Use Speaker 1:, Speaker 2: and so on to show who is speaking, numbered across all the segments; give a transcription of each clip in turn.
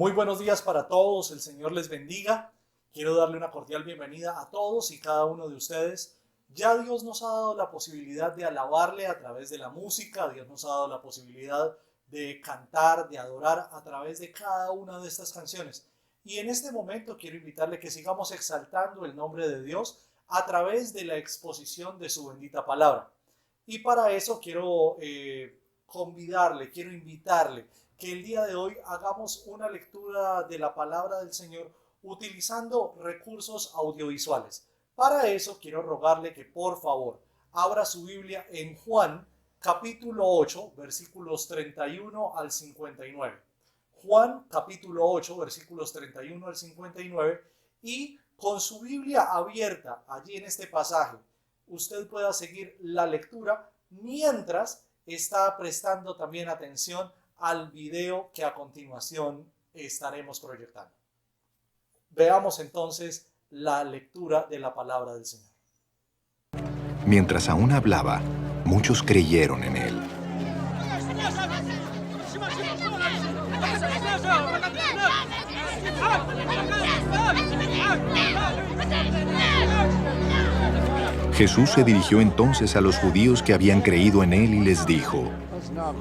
Speaker 1: Muy buenos días para todos, el Señor les bendiga. Quiero darle una cordial bienvenida a todos y cada uno de ustedes. Ya Dios nos ha dado la posibilidad de alabarle a través de la música, Dios nos ha dado la posibilidad de cantar, de adorar a través de cada una de estas canciones. Y en este momento quiero invitarle que sigamos exaltando el nombre de Dios a través de la exposición de su bendita palabra. Y para eso quiero convidarle, quiero invitarle que el día de hoy hagamos una lectura de la palabra del Señor utilizando recursos audiovisuales. Para eso quiero rogarle que por favor abra su Biblia en Juan capítulo 8 versículos 31 al 59. Juan capítulo 8 versículos 31 al 59 y con su Biblia abierta allí en este pasaje usted pueda seguir la lectura mientras está prestando también atención al video que a continuación estaremos proyectando. Veamos entonces la lectura de la palabra del Señor.
Speaker 2: Mientras aún hablaba, muchos creyeron en él. Jesús se dirigió entonces a los judíos que habían creído en él y les dijo: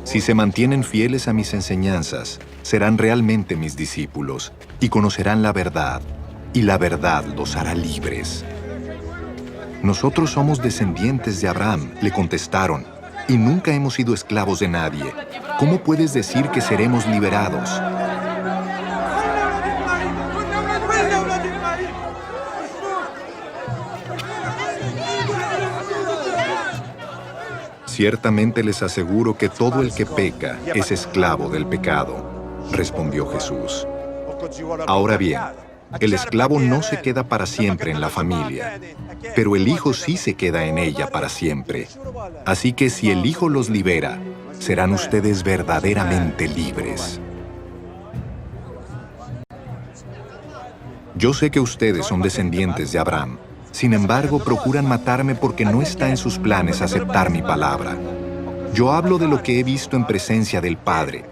Speaker 2: si se mantienen fieles a mis enseñanzas, serán realmente mis discípulos y conocerán la verdad, y la verdad los hará libres. Nosotros somos descendientes de Abraham, le contestaron, y nunca hemos sido esclavos de nadie. ¿Cómo puedes decir que seremos liberados? Ciertamente les aseguro que todo el que peca es esclavo del pecado, respondió Jesús. Ahora bien, el esclavo no se queda para siempre en la familia, pero el hijo sí se queda en ella para siempre. Así que si el hijo los libera, serán ustedes verdaderamente libres. Yo sé que ustedes son descendientes de Abraham. Sin embargo, procuran matarme porque no está en sus planes aceptar mi palabra. Yo hablo de lo que he visto en presencia del Padre.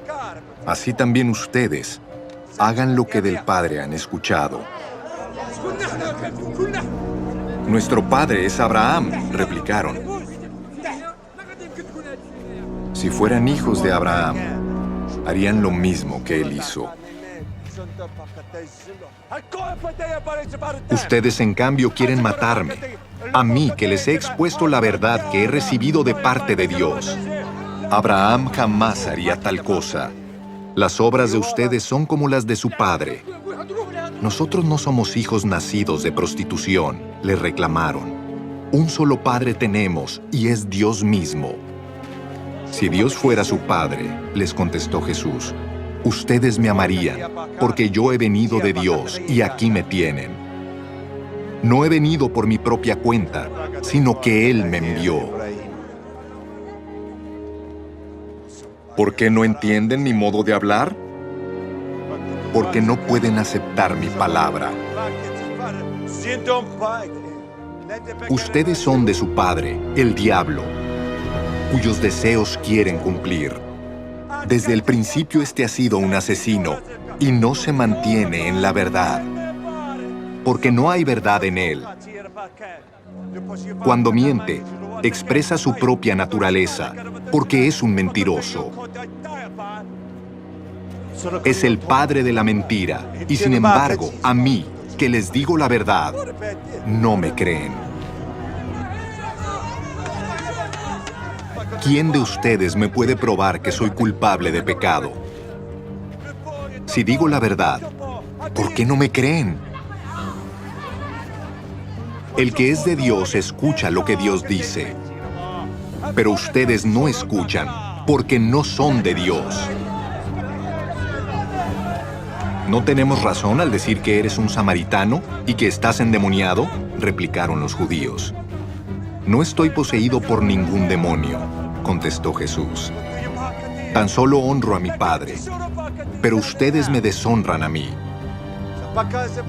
Speaker 2: Así también ustedes hagan lo que del Padre han escuchado. Nuestro padre es Abraham, replicaron. Si fueran hijos de Abraham, harían lo mismo que él hizo. Ustedes, en cambio, quieren matarme, a mí que les he expuesto la verdad que he recibido de parte de Dios. Abraham jamás haría tal cosa. Las obras de ustedes son como las de su padre. Nosotros no somos hijos nacidos de prostitución, les reclamaron. Un solo padre tenemos, y es Dios mismo. Si Dios fuera su padre, les contestó Jesús, ustedes me amarían, porque yo he venido de Dios y aquí me tienen. No he venido por mi propia cuenta, sino que Él me envió. ¿Por qué no entienden mi modo de hablar? Porque no pueden aceptar mi palabra. Ustedes son de su padre, el diablo, cuyos deseos quieren cumplir. Desde el principio este ha sido un asesino y no se mantiene en la verdad, porque no hay verdad en él. Cuando miente, expresa su propia naturaleza, porque es un mentiroso. Es el padre de la mentira, y sin embargo, a mí, que les digo la verdad, no me creen. ¿Quién de ustedes me puede probar que soy culpable de pecado? Si digo la verdad, ¿por qué no me creen? El que es de Dios escucha lo que Dios dice, pero ustedes no escuchan porque no son de Dios. ¿No tenemos razón al decir que eres un samaritano y que estás endemoniado?, replicaron los judíos. No estoy poseído por ningún demonio, contestó Jesús. Tan solo honro a mi Padre, pero ustedes me deshonran a mí.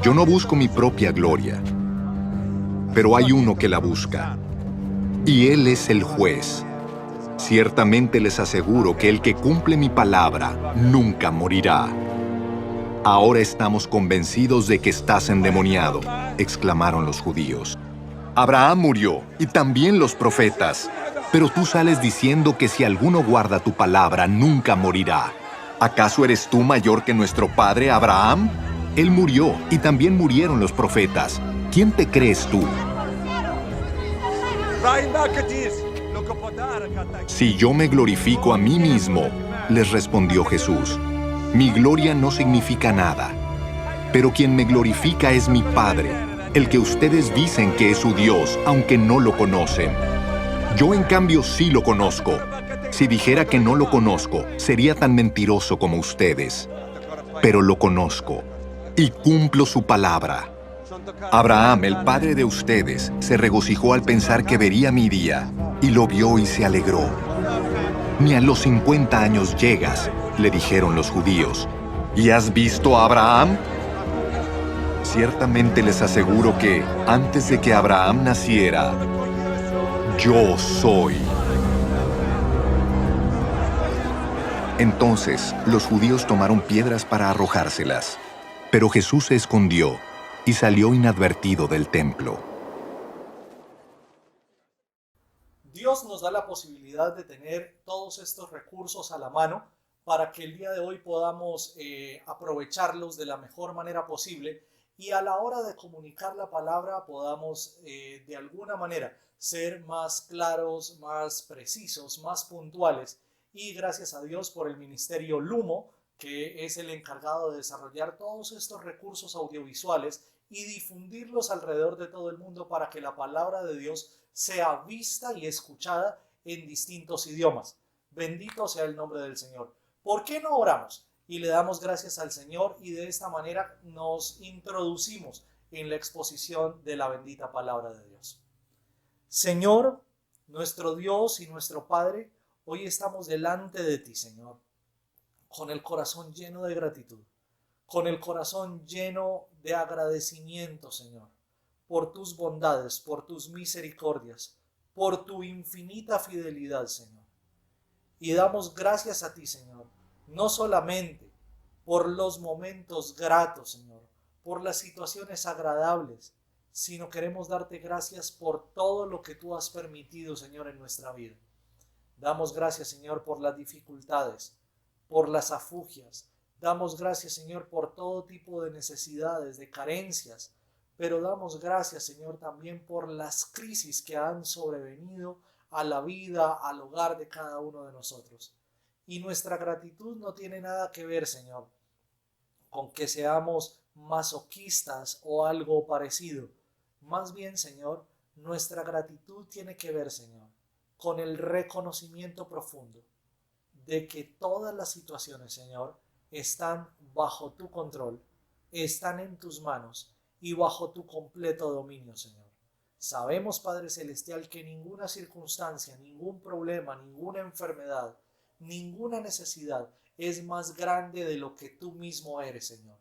Speaker 2: Yo no busco mi propia gloria, pero hay uno que la busca, y Él es el juez. Ciertamente les aseguro que el que cumple mi palabra nunca morirá. Ahora estamos convencidos de que estás endemoniado, exclamaron los judíos. Abraham murió, y también los profetas. Pero tú sales diciendo que si alguno guarda tu palabra, nunca morirá. ¿Acaso eres tú mayor que nuestro padre Abraham? Él murió, y también murieron los profetas. ¿Quién te crees tú? Si yo me glorifico a mí mismo, les respondió Jesús, mi gloria no significa nada. Pero quien me glorifica es mi Padre, el que ustedes dicen que es su Dios, aunque no lo conocen. Yo en cambio sí lo conozco. Si dijera que no lo conozco, sería tan mentiroso como ustedes. Pero lo conozco y cumplo su palabra. Abraham, el padre de ustedes, se regocijó al pensar que vería mi día, y lo vio y se alegró. Ni a los 50 años llegas, le dijeron los judíos. ¿Y has visto a Abraham? Ciertamente les aseguro que, antes de que Abraham naciera, yo soy. Entonces, los judíos tomaron piedras para arrojárselas. Pero Jesús se escondió y salió inadvertido del templo.
Speaker 1: Dios nos da la posibilidad de tener todos estos recursos a la mano para que el día de hoy podamos aprovecharlos de la mejor manera posible y a la hora de comunicar la palabra podamos de alguna manera ser más claros, más precisos, más puntuales. Y gracias a Dios por el ministerio Lumo, que es el encargado de desarrollar todos estos recursos audiovisuales y difundirlos alrededor de todo el mundo para que la palabra de Dios sea vista y escuchada en distintos idiomas. Bendito sea el nombre del Señor. ¿Por qué no oramos? Y le damos gracias al Señor y de esta manera nos introducimos en la exposición de la bendita palabra de Dios. Señor, nuestro Dios y nuestro Padre, hoy estamos delante de ti, Señor, con el corazón lleno de gratitud, con el corazón lleno de agradecimiento, Señor, por tus bondades, por tus misericordias, por tu infinita fidelidad, Señor. Y damos gracias a ti, Señor, no solamente por los momentos gratos, Señor, por las situaciones agradables, sino queremos darte gracias por todo lo que tú has permitido, Señor, en nuestra vida. Damos gracias, Señor, por las dificultades, por las afugias. Damos gracias, Señor, por todo tipo de necesidades, de carencias, pero damos gracias, Señor, también por las crisis que han sobrevenido a la vida, al hogar de cada uno de nosotros. Y nuestra gratitud no tiene nada que ver, Señor, con que seamos masoquistas o algo parecido. Más bien, Señor, nuestra gratitud tiene que ver, Señor, con el reconocimiento profundo de que todas las situaciones, Señor, están bajo tu control, están en tus manos y bajo tu completo dominio, Señor. Sabemos, Padre Celestial, que ninguna circunstancia, ningún problema, ninguna enfermedad, ninguna necesidad es más grande de lo que tú mismo eres, Señor.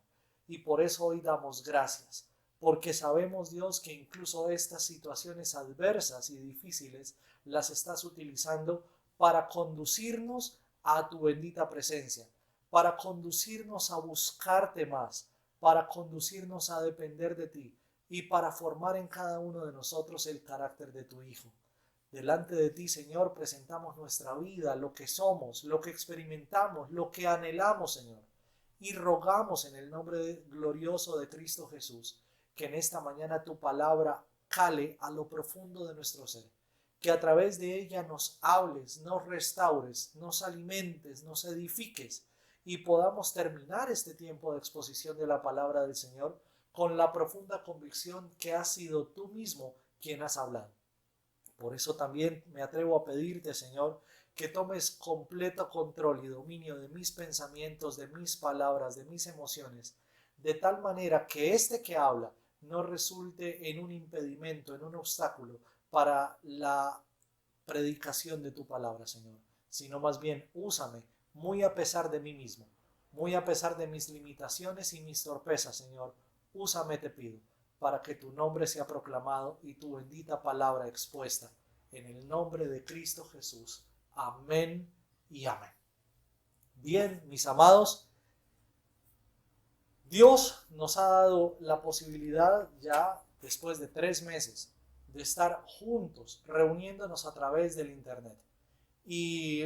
Speaker 1: Y por eso hoy damos gracias, porque sabemos, Dios, que incluso estas situaciones adversas y difíciles las estás utilizando para conducirnos a tu bendita presencia, para conducirnos a buscarte más, para conducirnos a depender de ti y para formar en cada uno de nosotros el carácter de tu Hijo. Delante de ti, Señor, presentamos nuestra vida, lo que somos, lo que experimentamos, lo que anhelamos, Señor, y rogamos en el nombre glorioso de Cristo Jesús que en esta mañana tu palabra cale a lo profundo de nuestro ser, que a través de ella nos hables, nos restaures, nos alimentes, nos edifiques y podamos terminar este tiempo de exposición de la palabra del Señor con la profunda convicción que has sido tú mismo quien has hablado. Por eso también me atrevo a pedirte, Señor, que tomes completo control y dominio de mis pensamientos, de mis palabras, de mis emociones, de tal manera que este que habla no resulte en un impedimento, en un obstáculo para la predicación de tu palabra, Señor, sino más bien úsame muy a pesar de mí mismo, muy a pesar de mis limitaciones y mis torpezas, Señor. Úsame, te pido, para que tu nombre sea proclamado y tu bendita palabra expuesta. En el nombre de Cristo Jesús. Amén y amén. Bien, mis amados, Dios nos ha dado la posibilidad ya después de 3 meses de estar juntos, reuniéndonos a través del Internet. Y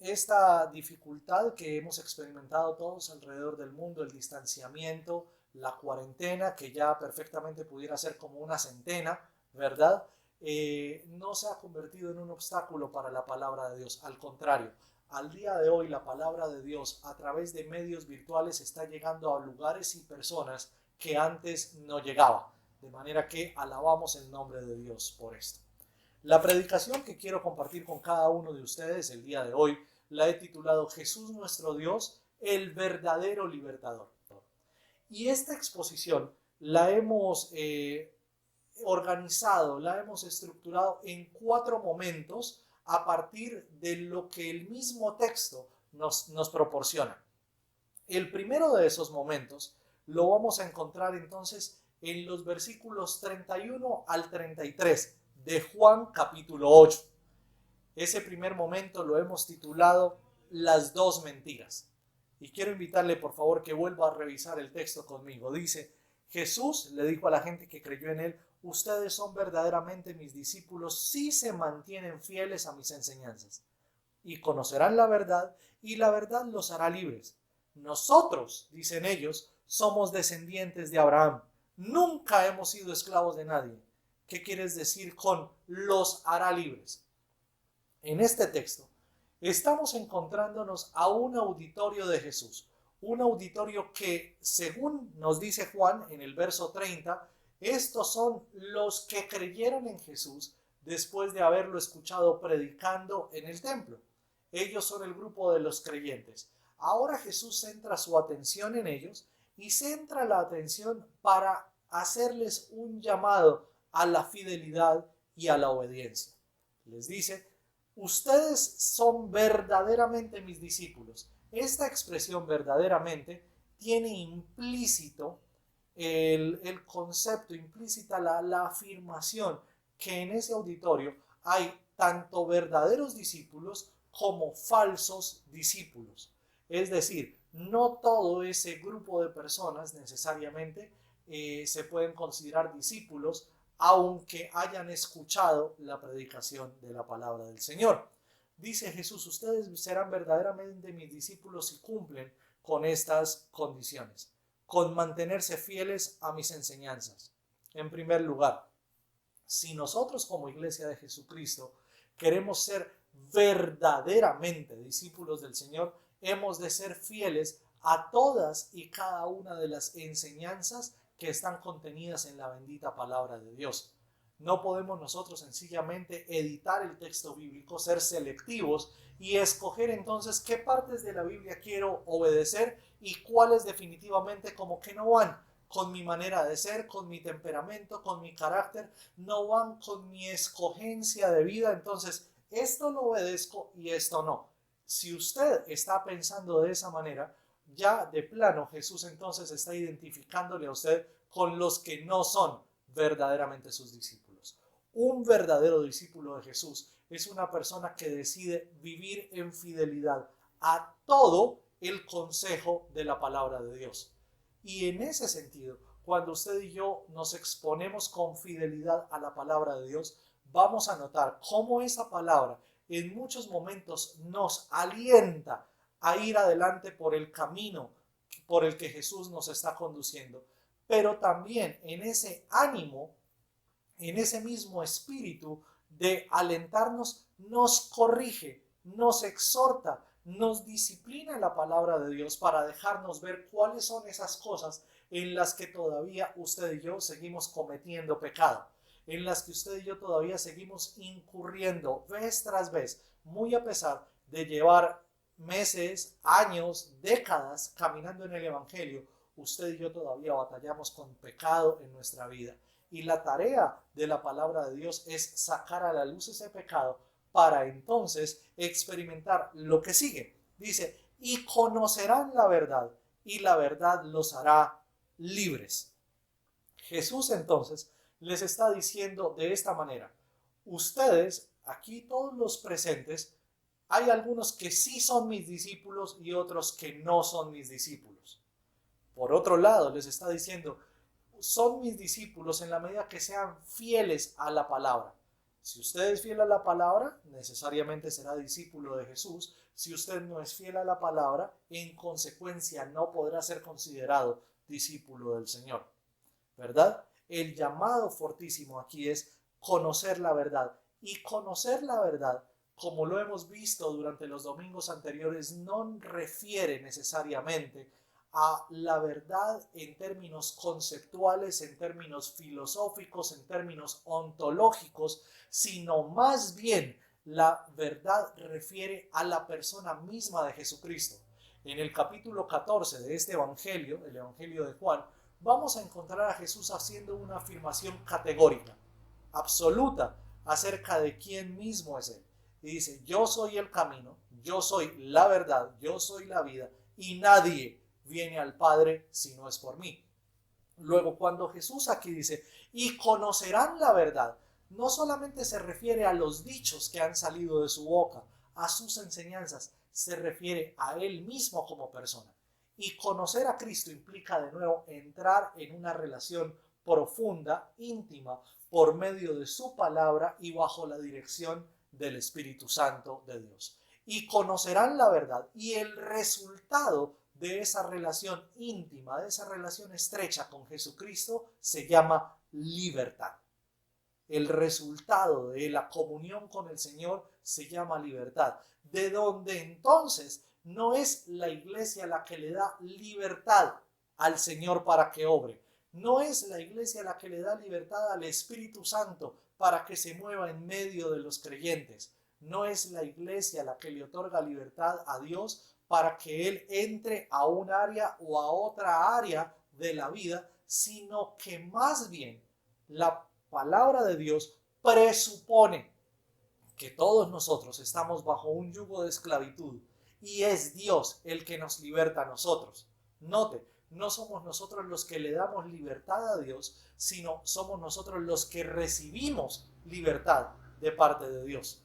Speaker 1: esta dificultad que hemos experimentado todos alrededor del mundo, el distanciamiento, la cuarentena, que ya perfectamente pudiera ser como una centena, ¿verdad? No se ha convertido en un obstáculo para la palabra de Dios. Al contrario, al día de hoy la palabra de Dios a través de medios virtuales está llegando a lugares y personas que antes no llegaba. De manera que alabamos el nombre de Dios por esto. La predicación que quiero compartir con cada uno de ustedes el día de hoy la he titulado Jesús nuestro Dios, el verdadero libertador. Y esta exposición la hemos organizado, la hemos estructurado en 4 momentos a partir de lo que el mismo texto nos proporciona. El primero de esos momentos lo vamos a encontrar entonces en los versículos 31 al 33 de Juan capítulo 8. Ese primer momento lo hemos titulado Las 2 mentiras. Y quiero invitarle por favor que vuelva a revisar el texto conmigo. Dice, Jesús le dijo a la gente que creyó en él, ustedes son verdaderamente mis discípulos si se mantienen fieles a mis enseñanzas. Y conocerán la verdad y la verdad los hará libres. Nosotros, dicen ellos, somos descendientes de Abraham. Nunca hemos sido esclavos de nadie. ¿Qué quieres decir con los hará libres? En este texto estamos encontrándonos a un auditorio de Jesús, un auditorio que, según nos dice Juan en el verso 30, estos son los que creyeron en Jesús después de haberlo escuchado predicando en el templo. Ellos son el grupo de los creyentes. Ahora Jesús centra su atención en ellos y centra la atención para hacerles un llamado a la fidelidad y a la obediencia. Les dice, ustedes son verdaderamente mis discípulos. Esta expresión verdaderamente tiene implícito el concepto, implícita la afirmación que en ese auditorio hay tanto verdaderos discípulos como falsos discípulos. Es decir, no todo ese grupo de personas necesariamente se pueden considerar discípulos, aunque hayan escuchado la predicación de la palabra del Señor. Dice Jesús, ustedes serán verdaderamente mis discípulos si cumplen con estas condiciones, con mantenerse fieles a mis enseñanzas. En primer lugar, si nosotros como Iglesia de Jesucristo queremos ser verdaderamente discípulos del Señor, hemos de ser fieles a todas y cada una de las enseñanzas que están contenidas en la bendita palabra de Dios. No podemos nosotros sencillamente editar el texto bíblico, ser selectivos y escoger entonces qué partes de la Biblia quiero obedecer y cuáles definitivamente como que no van con mi manera de ser, con mi temperamento, con mi carácter, no van con mi escogencia de vida. Entonces, esto lo obedezco y esto no. Si usted está pensando de esa manera, ya de plano Jesús entonces está identificándole a usted con los que no son verdaderamente sus discípulos. Un verdadero discípulo de Jesús es una persona que decide vivir en fidelidad a todo el consejo de la palabra de Dios. Y en ese sentido, cuando usted y yo nos exponemos con fidelidad a la palabra de Dios, vamos a notar cómo esa palabra en muchos momentos nos alienta a ir adelante por el camino por el que Jesús nos está conduciendo, pero también en ese ánimo, en ese mismo espíritu de alentarnos, nos corrige, nos exhorta, nos disciplina la palabra de Dios para dejarnos ver cuáles son esas cosas en las que todavía usted y yo seguimos cometiendo pecado, en las que usted y yo todavía seguimos incurriendo vez tras vez, muy a pesar de llevar meses, años, décadas caminando en el Evangelio. Usted y yo todavía batallamos con pecado en nuestra vida. Y la tarea de la palabra de Dios es sacar a la luz ese pecado para entonces experimentar lo que sigue. Dice, y conocerán la verdad, y la verdad los hará libres. Jesús entonces les está diciendo de esta manera, ustedes, aquí todos los presentes, hay algunos que sí son mis discípulos y otros que no son mis discípulos. Por otro lado, les está diciendo, son mis discípulos en la medida que sean fieles a la palabra. Si usted es fiel a la palabra, necesariamente será discípulo de Jesús. Si usted no es fiel a la palabra, en consecuencia no podrá ser considerado discípulo del Señor. ¿Verdad? El llamado fortísimo aquí es conocer la verdad. Y conocer la verdad, como lo hemos visto durante los domingos anteriores, no refiere necesariamente a la verdad en términos conceptuales, en términos filosóficos, en términos ontológicos, sino más bien la verdad refiere a la persona misma de Jesucristo. En el capítulo 14 de este evangelio, el evangelio de Juan, vamos a encontrar a Jesús haciendo una afirmación categórica, absoluta, acerca de quién mismo es Él. Y dice, yo soy el camino, yo soy la verdad, yo soy la vida, y nadie viene al Padre si no es por mí. Luego, cuando Jesús aquí dice, y conocerán la verdad, no solamente se refiere a los dichos que han salido de su boca, a sus enseñanzas, se refiere a Él mismo como persona. Y conocer a Cristo implica de nuevo entrar en una relación profunda, íntima, por medio de su palabra y bajo la dirección del Espíritu Santo de Dios. Y conocerán la verdad, y el resultado de esa relación íntima, de esa relación estrecha con Jesucristo, se llama libertad. El resultado de la comunión con el Señor se llama libertad, de donde entonces no es la iglesia la que le da libertad al Señor para que obre, no es la iglesia la que le da libertad al Espíritu Santo para que se mueva en medio de los creyentes, no es la iglesia la que le otorga libertad a Dios para que Él entre a un área o a otra área de la vida, sino que más bien la palabra de Dios presupone que todos nosotros estamos bajo un yugo de esclavitud y es Dios el que nos liberta a nosotros. Note, no somos nosotros los que le damos libertad a Dios, sino somos nosotros los que recibimos libertad de parte de Dios.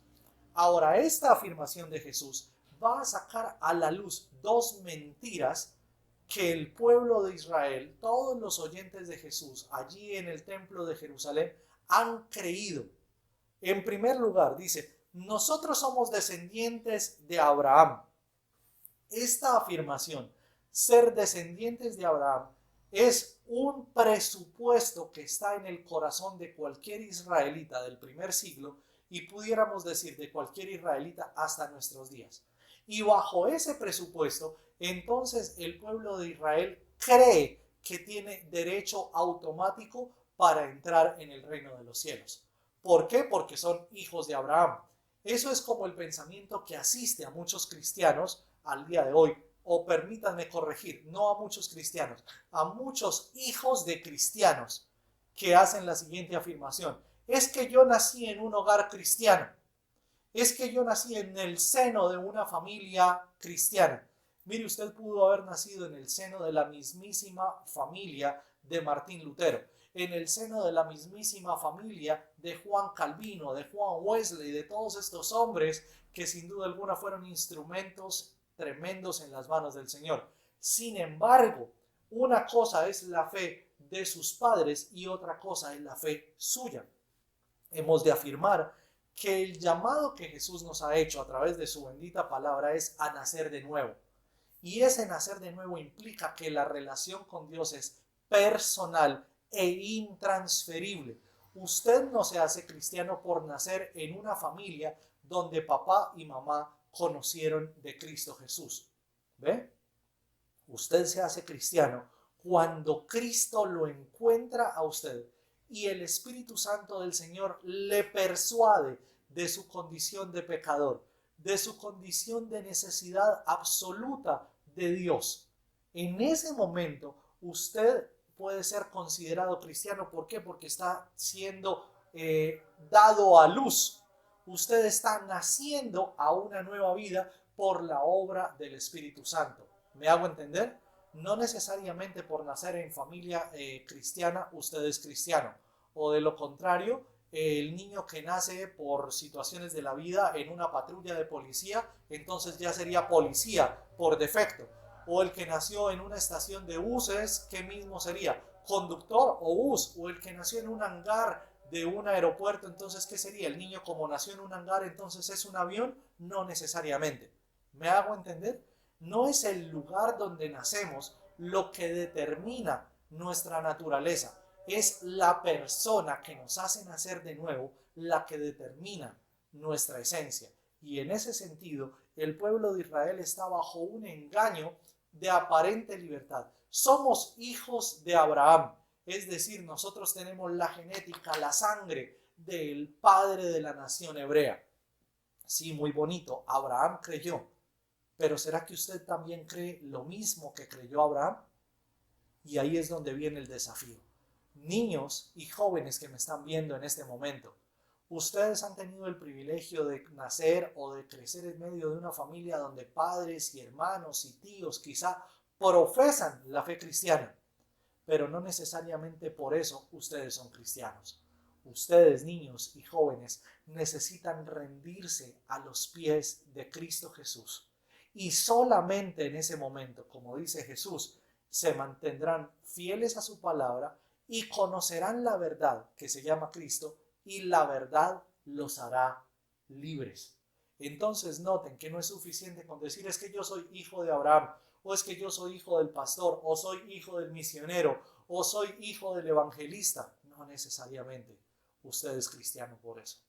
Speaker 1: Ahora, esta afirmación de Jesús va a sacar a la luz dos mentiras que el pueblo de Israel, todos los oyentes de Jesús allí en el templo de Jerusalén, han creído. En primer lugar, dice, nosotros somos descendientes de Abraham. Esta afirmación, ser descendientes de Abraham, es un presupuesto que está en el corazón de cualquier israelita del primer siglo y pudiéramos decir de cualquier israelita hasta nuestros días. Y bajo ese presupuesto, entonces el pueblo de Israel cree que tiene derecho automático para entrar en el reino de los cielos. ¿Por qué? Porque son hijos de Abraham. Eso es como el pensamiento que asiste a muchos cristianos al día de hoy. O permítanme corregir, no a muchos cristianos, a muchos hijos de cristianos que hacen la siguiente afirmación. Es que yo nací en un hogar cristiano. Es que yo nací en el seno de una familia cristiana. Mire, usted pudo haber nacido en el seno de la mismísima familia de Martín Lutero, en el seno de la mismísima familia de Juan Calvino, de Juan Wesley, de todos estos hombres que sin duda alguna fueron instrumentos tremendos en las manos del Señor. Sin embargo, una cosa es la fe de sus padres y otra cosa es la fe suya. Hemos de afirmar que el llamado que Jesús nos ha hecho a través de su bendita palabra es a nacer de nuevo. Y ese nacer de nuevo implica que la relación con Dios es personal e intransferible. Usted no se hace cristiano por nacer en una familia donde papá y mamá conocieron de Cristo Jesús. ¿Ve? Usted se hace cristiano cuando Cristo lo encuentra a usted y el Espíritu Santo del Señor le persuade de su condición de pecador, de su condición de necesidad absoluta de Dios. En ese momento usted puede ser considerado cristiano. ¿Por qué? Porque está siendo dado a luz. Usted está naciendo a una nueva vida por la obra del Espíritu Santo. ¿Me hago entender? No necesariamente por nacer en familia cristiana usted es cristiano. O de lo contrario, el niño que nace por situaciones de la vida en una patrulla de policía, entonces ya sería policía por defecto. O el que nació en una estación de buses, ¿qué mismo sería? Conductor o bus. O el que nació en un hangar de un aeropuerto, entonces ¿qué sería? El niño como nació en un hangar, entonces ¿es un avión? No necesariamente. ¿Me hago entender? No es el lugar donde nacemos lo que determina nuestra naturaleza. Es la persona que nos hace nacer de nuevo la que determina nuestra esencia. Y en ese sentido, el pueblo de Israel está bajo un engaño de aparente libertad. Somos hijos de Abraham, es decir, nosotros tenemos la genética, la sangre del padre de la nación hebrea. Sí, muy bonito, Abraham creyó, pero ¿será que usted también cree lo mismo que creyó Abraham? Y ahí es donde viene el desafío. Niños y jóvenes que me están viendo en este momento, ustedes han tenido el privilegio de nacer o de crecer en medio de una familia donde padres y hermanos y tíos quizá profesan la fe cristiana, pero no necesariamente por eso ustedes son cristianos. Ustedes, niños y jóvenes, necesitan rendirse a los pies de Cristo Jesús. Y solamente en ese momento, como dice Jesús, se mantendrán fieles a su palabra y conocerán la verdad que se llama Cristo, y la verdad los hará libres. Entonces noten que no es suficiente con decir es que yo soy hijo de Abraham, o es que yo soy hijo del pastor, o soy hijo del misionero, o soy hijo del evangelista. No necesariamente. Usted es cristiano por eso.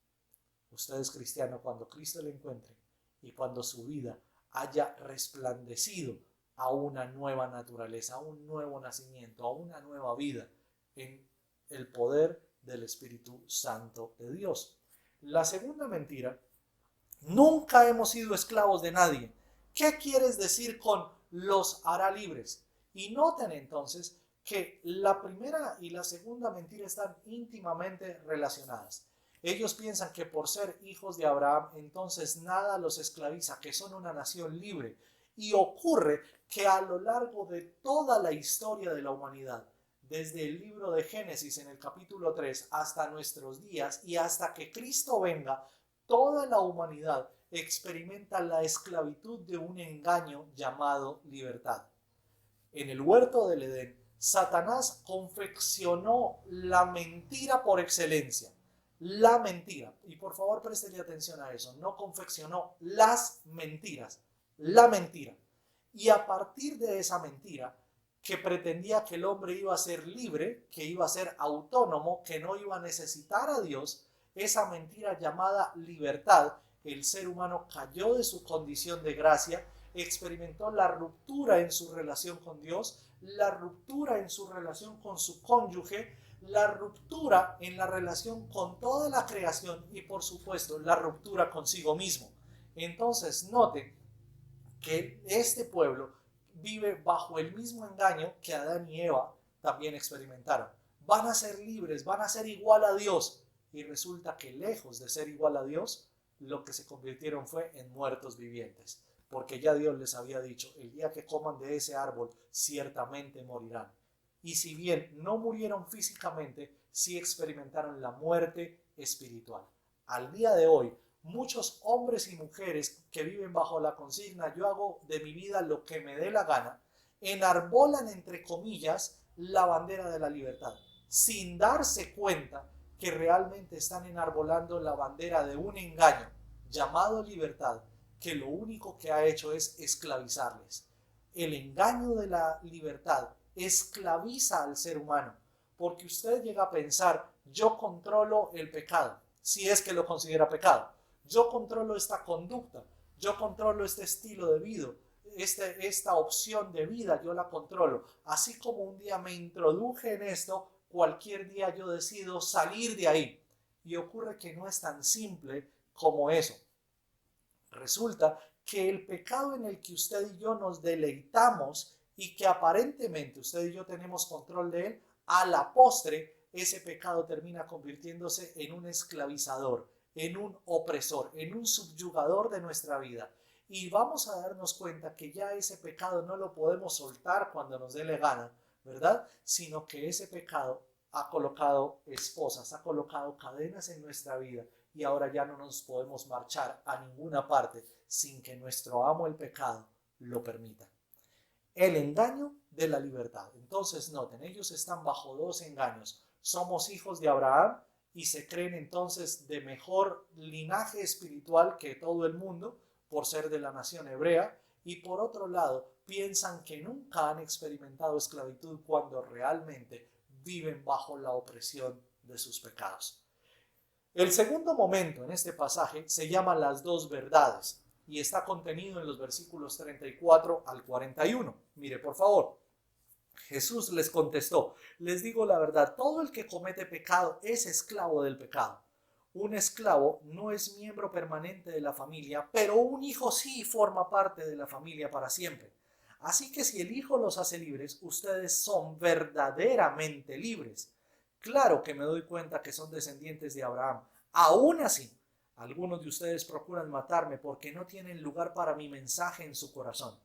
Speaker 1: Usted es cristiano cuando Cristo le encuentre y cuando su vida haya resplandecido a una nueva naturaleza, a un nuevo nacimiento, a una nueva vida en el poder del Espíritu Santo de Dios. La segunda mentira: nunca hemos sido esclavos de nadie. ¿Qué quieres decir con los hará libres? Y noten entonces que la primera y la segunda mentira están íntimamente relacionadas. Ellos piensan que por ser hijos de Abraham, entonces nada los esclaviza, que son una nación libre. Y ocurre que a lo largo de toda la historia de la humanidad, desde el libro de Génesis en el capítulo 3 hasta nuestros días y hasta que Cristo venga, toda la humanidad experimenta la esclavitud de un engaño llamado libertad. En el huerto del Edén, Satanás confeccionó la mentira por excelencia. La mentira. Y por favor préstele atención a eso. No confeccionó las mentiras. La mentira. Y a partir de esa mentira, que pretendía que el hombre iba a ser libre, que iba a ser autónomo, que no iba a necesitar a Dios, esa mentira llamada libertad, el ser humano cayó de su condición de gracia, experimentó la ruptura en su relación con Dios, la ruptura en su relación con su cónyuge, la ruptura en la relación con toda la creación y por supuesto la ruptura consigo mismo. Entonces noten que este pueblo vive bajo el mismo engaño que Adán y Eva también experimentaron. Van a ser libres, van a ser igual a Dios, y resulta que lejos de ser igual a Dios, lo que se convirtieron fue en muertos vivientes, porque ya Dios les había dicho: el día que coman de ese árbol ciertamente morirán. Y si bien no murieron físicamente, sí experimentaron la muerte espiritual. Al día de hoy, muchos hombres y mujeres que viven bajo la consigna yo hago de mi vida lo que me dé la gana, enarbolan entre comillas la bandera de la libertad, sin darse cuenta que realmente están enarbolando la bandera de un engaño llamado libertad, que lo único que ha hecho es esclavizarles. El engaño de la libertad esclaviza al ser humano, porque usted llega a pensar: yo controlo el pecado, si es que lo considera pecado. Yo controlo esta conducta, yo controlo este estilo de vida, esta opción de vida, yo la controlo. Así como un día me introduje en esto, cualquier día yo decido salir de ahí. Y ocurre que no es tan simple como eso. Resulta que el pecado en el que usted y yo nos deleitamos y que aparentemente usted y yo tenemos control de él, a la postre ese pecado termina convirtiéndose en un esclavizador, en un opresor, en un subyugador de nuestra vida. Y vamos a darnos cuenta que ya ese pecado no lo podemos soltar cuando nos dé la gana, ¿verdad? Sino que ese pecado ha colocado esposas, ha colocado cadenas en nuestra vida, y ahora ya no nos podemos marchar a ninguna parte sin que nuestro amo el pecado lo permita. el engaño de la libertad. Entonces noten, ellos están bajo dos engaños. Somos hijos de Abraham y se creen entonces de mejor linaje espiritual que todo el mundo por ser de la nación hebrea, y por otro lado piensan que nunca han experimentado esclavitud cuando realmente viven bajo la opresión de sus pecados. El segundo momento en este pasaje se llama las dos verdades y está contenido en los versículos 34 al 41. Mire, por favor. Jesús les contestó: les digo la verdad, todo el que comete pecado es esclavo del pecado. Un esclavo no es miembro permanente de la familia, pero un hijo sí forma parte de la familia para siempre. Así que si el Hijo los hace libres, ustedes son verdaderamente libres. Claro que me doy cuenta que son descendientes de Abraham. Aún así, algunos de ustedes procuran matarme porque no tienen lugar para mi mensaje en su corazón.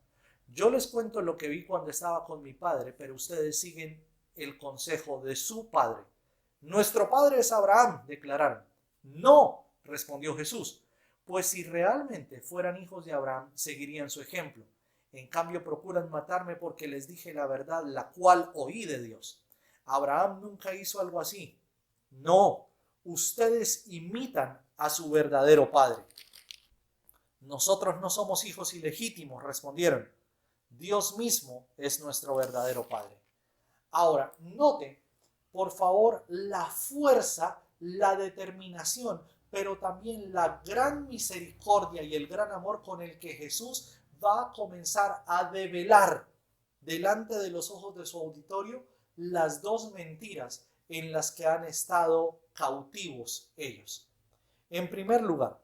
Speaker 1: Yo les cuento lo que vi cuando estaba con mi padre, pero ustedes siguen el consejo de su padre. Nuestro padre es Abraham, declararon. No, respondió Jesús, pues si realmente fueran hijos de Abraham, seguirían su ejemplo. En cambio, procuran matarme porque les dije la verdad, la cual oí de Dios. Abraham nunca hizo algo así. No, ustedes imitan a su verdadero padre. Nosotros no somos hijos ilegítimos, respondieron. Dios mismo es nuestro verdadero Padre. Ahora, note, por favor, la fuerza, la determinación, pero también la gran misericordia y el gran amor con el que Jesús va a comenzar a develar delante de los ojos de su auditorio las dos mentiras en las que han estado cautivos ellos. En primer lugar,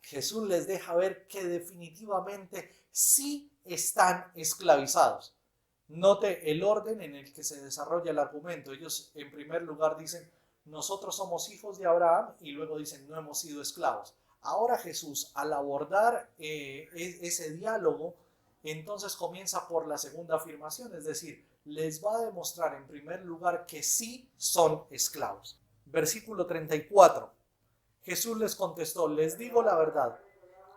Speaker 1: Jesús les deja ver que definitivamente sí están esclavizados. Note el orden en el que se desarrolla el argumento. Ellos en primer lugar dicen: nosotros somos hijos de Abraham, y luego dicen: no hemos sido esclavos. Ahora Jesús, al abordar ese diálogo, entonces comienza por la segunda afirmación, es decir, les va a demostrar en primer lugar que sí son esclavos. Versículo 34. Jesús les contestó: les digo la verdad,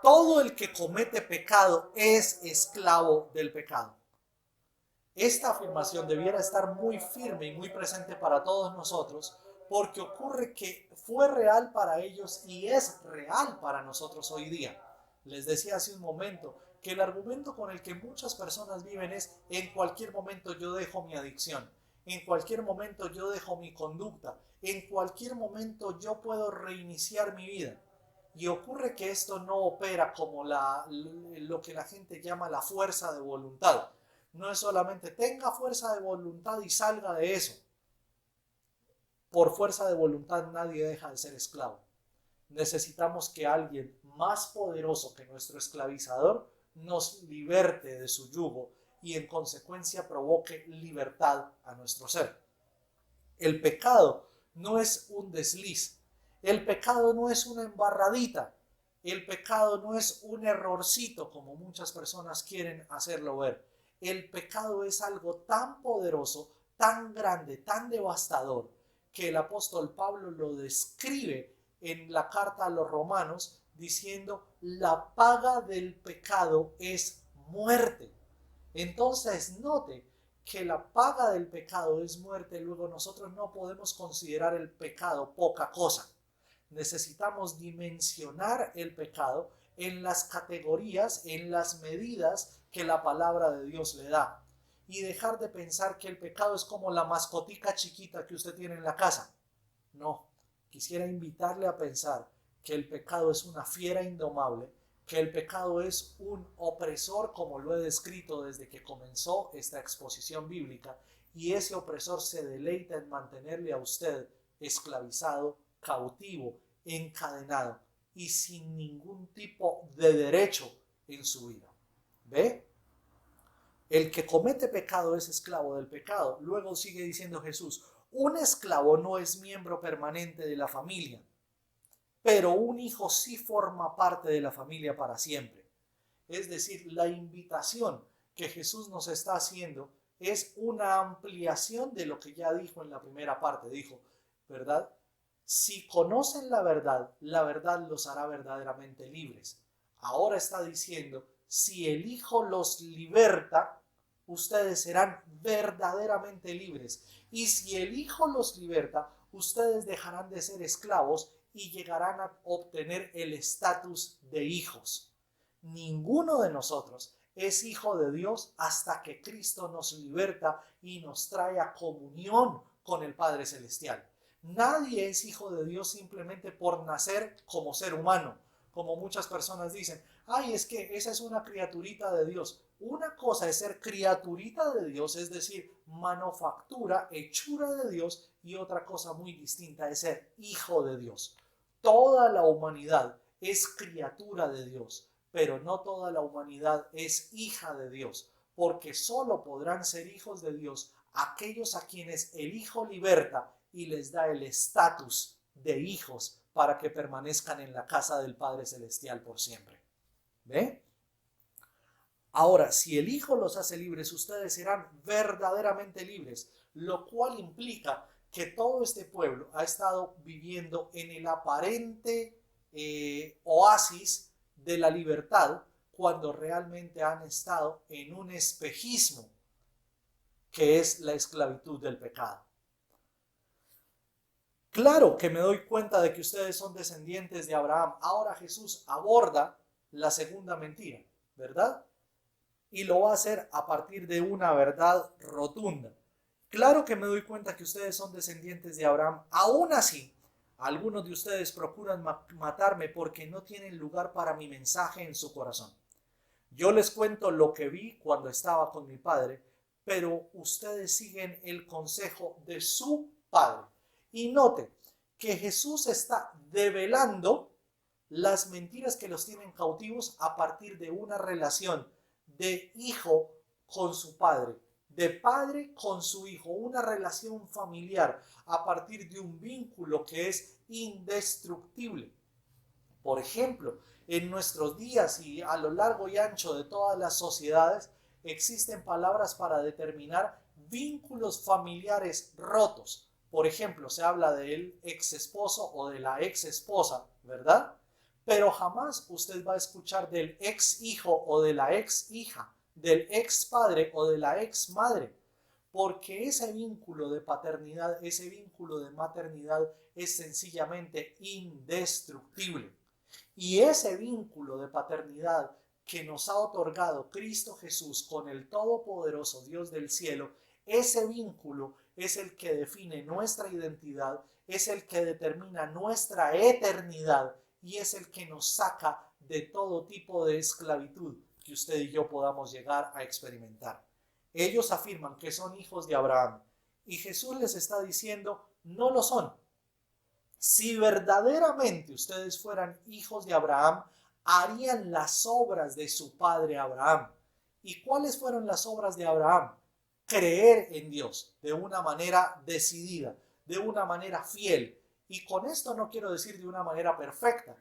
Speaker 1: todo el que comete pecado es esclavo del pecado. Esta afirmación debiera estar muy firme y muy presente para todos nosotros, porque ocurre que fue real para ellos y es real para nosotros hoy día. Les decía hace un momento que el argumento con el que muchas personas viven es: en cualquier momento yo dejo mi adicción, en cualquier momento yo dejo mi conducta, en cualquier momento yo puedo reiniciar mi vida. Y ocurre que esto no opera como lo que la gente llama la fuerza de voluntad. No es solamente tenga fuerza de voluntad y salga de eso. Por fuerza de voluntad nadie deja de ser esclavo. Necesitamos que alguien más poderoso que nuestro esclavizador nos liberte de su yugo y en consecuencia provoque libertad a nuestro ser. El pecado no es un desliz. El pecado no es una embarradita. El pecado no es un errorcito como muchas personas quieren hacerlo ver. El pecado es algo tan poderoso, tan grande, tan devastador, que el apóstol Pablo lo describe en la carta a los Romanos diciendo: la paga del pecado es muerte. Entonces note que la paga del pecado es muerte. Luego nosotros no podemos considerar el pecado poca cosa. Necesitamos dimensionar el pecado en las categorías, en las medidas que la palabra de Dios le da, y dejar de pensar que el pecado es como la mascotica chiquita que usted tiene en la casa. No, quisiera invitarle a pensar que el pecado es una fiera indomable, que el pecado es un opresor, como lo he descrito desde que comenzó esta exposición bíblica, y ese opresor se deleita en mantenerle a usted esclavizado, cautivo, encadenado y sin ningún tipo de derecho en su vida. ¿Ve? El que comete pecado es esclavo del pecado. Luego sigue diciendo Jesús: un esclavo no es miembro permanente de la familia, pero un hijo sí forma parte de la familia para siempre. Es decir, la invitación que Jesús nos está haciendo es una ampliación de lo que ya dijo en la primera parte. Dijo, ¿verdad? Si conocen la verdad los hará verdaderamente libres. Ahora está diciendo, si el Hijo los liberta, ustedes serán verdaderamente libres. Y si el Hijo los liberta, ustedes dejarán de ser esclavos y llegarán a obtener el estatus de hijos. Ninguno de nosotros es hijo de Dios hasta que Cristo nos liberta y nos trae a comunión con el Padre Celestial. Nadie es hijo de Dios simplemente por nacer como ser humano, como muchas personas dicen, ay, es que esa es una criaturita de Dios. Una cosa es ser criaturita de Dios, es decir, manufactura, hechura de Dios, y otra cosa muy distinta es ser hijo de Dios. Toda la humanidad es criatura de Dios, pero no toda la humanidad es hija de Dios, porque solo podrán ser hijos de Dios aquellos a quienes el Hijo liberta y les da el estatus de hijos para que permanezcan en la casa del Padre Celestial por siempre. ¿Ve? Ahora, si el Hijo los hace libres, ustedes serán verdaderamente libres, lo cual implica que todo este pueblo ha estado viviendo en el aparente oasis de la libertad, cuando realmente han estado en un espejismo que es la esclavitud del pecado. Claro que me doy cuenta de que ustedes son descendientes de Abraham. Ahora Jesús aborda la segunda mentira, ¿verdad? Y lo va a hacer a partir de una verdad rotunda. Claro que me doy cuenta que ustedes son descendientes de Abraham. Aún así, algunos de ustedes procuran matarme porque no tienen lugar para mi mensaje en su corazón. Yo les cuento lo que vi cuando estaba con mi padre, pero ustedes siguen el consejo de su padre. Y note que Jesús está develando las mentiras que los tienen cautivos a partir de una relación de hijo con su padre, de padre con su hijo, una relación familiar a partir de un vínculo que es indestructible. Por ejemplo, en nuestros días y a lo largo y ancho de todas las sociedades existen palabras para determinar vínculos familiares rotos. Por ejemplo, se habla del ex esposo o de la ex esposa, ¿verdad? Pero jamás usted va a escuchar del ex hijo o de la ex hija, del ex padre o de la ex madre, porque ese vínculo de paternidad, ese vínculo de maternidad es sencillamente indestructible. Y ese vínculo de paternidad que nos ha otorgado Cristo Jesús con el Todopoderoso Dios del cielo, ese vínculo es el que define nuestra identidad, es el que determina nuestra eternidad y es el que nos saca de todo tipo de esclavitud que usted y yo podamos llegar a experimentar. Ellos afirman que son hijos de Abraham y Jesús les está diciendo, no lo son. Si verdaderamente ustedes fueran hijos de Abraham, harían las obras de su padre Abraham. ¿Y cuáles fueron las obras de Abraham? Creer en Dios de una manera decidida, de una manera fiel. Y con esto no quiero decir de una manera perfecta.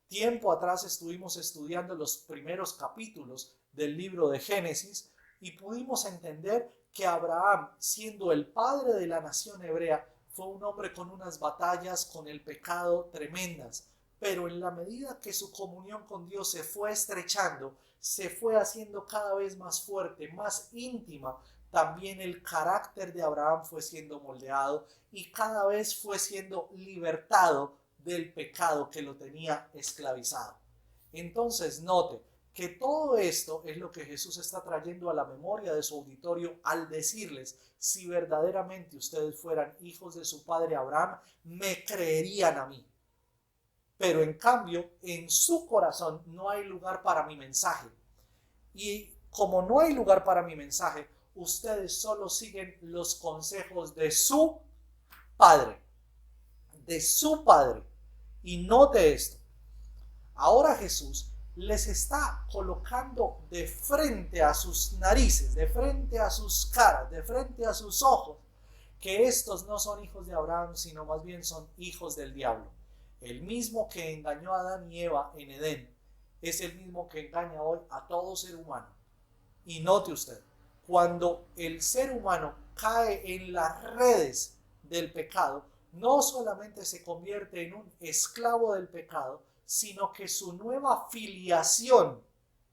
Speaker 1: Tiempo atrás estuvimos estudiando los primeros capítulos del libro de Génesis y pudimos entender que Abraham, siendo el padre de la nación hebrea, fue un hombre con unas batallas con el pecado tremendas, pero en la medida que su comunión con Dios se fue estrechando, se fue haciendo cada vez más fuerte, más íntima, también el carácter de Abraham fue siendo moldeado y cada vez fue siendo libertado del pecado que lo tenía esclavizado. Entonces note que todo esto es lo que Jesús está trayendo a la memoria de su auditorio al decirles, si verdaderamente ustedes fueran hijos de su padre Abraham, me creerían a mí. Pero en cambio, en su corazón no hay lugar para mi mensaje. Y como no hay lugar para mi mensaje, ustedes solo siguen los consejos de su padre. De su padre. Y note esto. Ahora Jesús les está colocando de frente a sus narices, de frente a sus caras, de frente a sus ojos, que estos no son hijos de Abraham, sino más bien son hijos del diablo. El mismo que engañó a Adán y Eva en Edén es el mismo que engaña hoy a todo ser humano. Y note usted, cuando el ser humano cae en las redes del pecado, no solamente se convierte en un esclavo del pecado, sino que su nueva filiación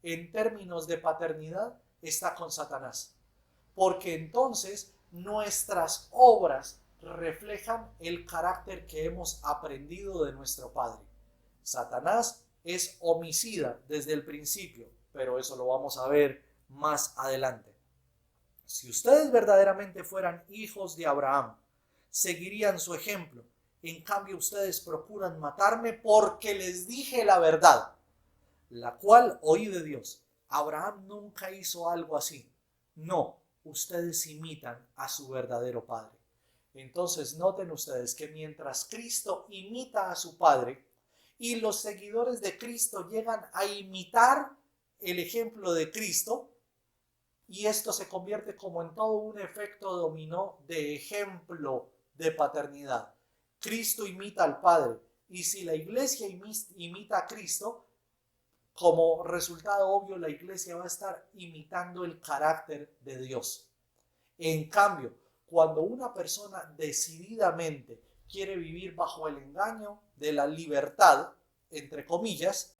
Speaker 1: en términos de paternidad está con Satanás. porque entonces nuestras obras reflejan el carácter que hemos aprendido de nuestro Padre. Satanás es homicida desde el principio, pero eso lo vamos a ver más adelante. Si ustedes verdaderamente fueran hijos de Abraham, seguirían su ejemplo. En cambio, ustedes procuran matarme porque les dije la verdad, la cual oí de Dios. Abraham nunca hizo algo así. No, ustedes imitan a su verdadero padre. Entonces noten ustedes que mientras Cristo imita a su padre y los seguidores de Cristo llegan a imitar el ejemplo de Cristo, y esto se convierte como en todo un efecto dominó de ejemplo de paternidad. Cristo imita al Padre, y si la iglesia imita a Cristo, como resultado obvio la iglesia va a estar imitando el carácter de Dios. En cambio, cuando una persona decididamente quiere vivir bajo el engaño de la libertad, entre comillas,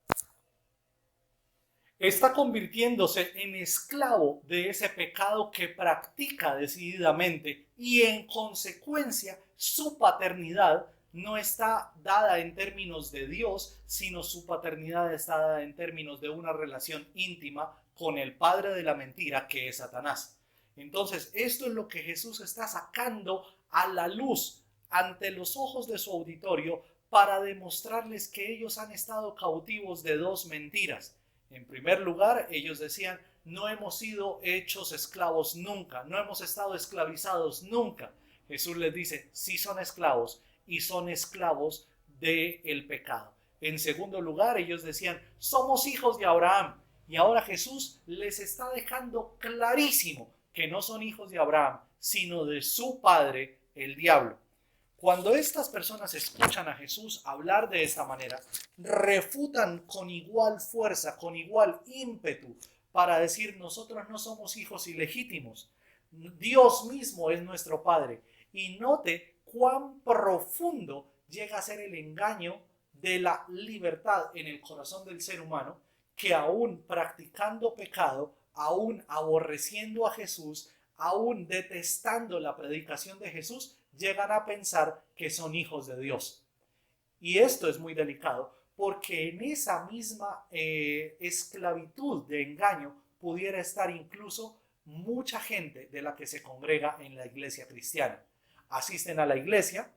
Speaker 1: está convirtiéndose en esclavo de ese pecado que practica decididamente, y en consecuencia su paternidad no está dada en términos de Dios, sino su paternidad está dada en términos de una relación íntima con el padre de la mentira, que es Satanás. Entonces, esto es lo que Jesús está sacando a la luz ante los ojos de su auditorio para demostrarles que ellos han estado cautivos de dos mentiras. En primer lugar, ellos decían: no hemos sido hechos esclavos nunca, no hemos estado esclavizados nunca. Jesús les dice: sí son esclavos, y son esclavos del pecado. En segundo lugar, ellos decían: somos hijos de Abraham. Y ahora Jesús les está dejando clarísimo que no son hijos de Abraham, sino de su padre, el diablo. Cuando estas personas escuchan a Jesús hablar de esta manera, refutan con igual fuerza, con igual ímpetu, para decir: nosotros no somos hijos ilegítimos. Dios mismo es nuestro Padre. Y note cuán profundo llega a ser el engaño de la libertad en el corazón del ser humano, que aún practicando pecado, aún aborreciendo a Jesús, aún detestando la predicación de Jesús, llegan a pensar que son hijos de Dios. Y esto es muy delicado, porque en esa misma esclavitud de engaño pudiera estar incluso mucha gente de la que se congrega en la iglesia cristiana. Asisten a la iglesia,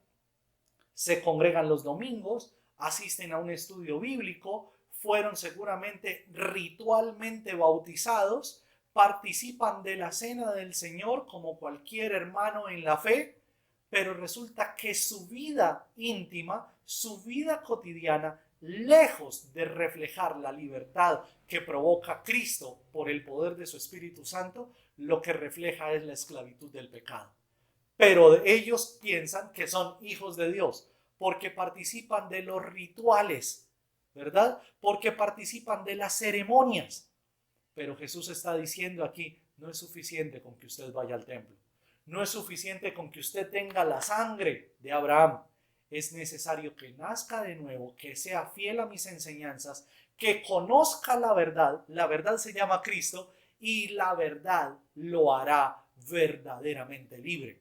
Speaker 1: se congregan los domingos, asisten a un estudio bíblico, fueron seguramente ritualmente bautizados, participan de la cena del Señor como cualquier hermano en la fe, pero resulta que su vida íntima, su vida cotidiana, lejos de reflejar la libertad que provoca Cristo por el poder de su Espíritu Santo, lo que refleja es la esclavitud del pecado. Pero ellos piensan que son hijos de Dios porque participan de los rituales, ¿verdad? Porque participan de las ceremonias. Pero Jesús está diciendo aquí: no es suficiente con que usted vaya al templo. No es suficiente con que usted tenga la sangre de Abraham. Es necesario que nazca de nuevo, que sea fiel a mis enseñanzas, que conozca la verdad. La verdad se llama Cristo, y la verdad lo hará verdaderamente libre.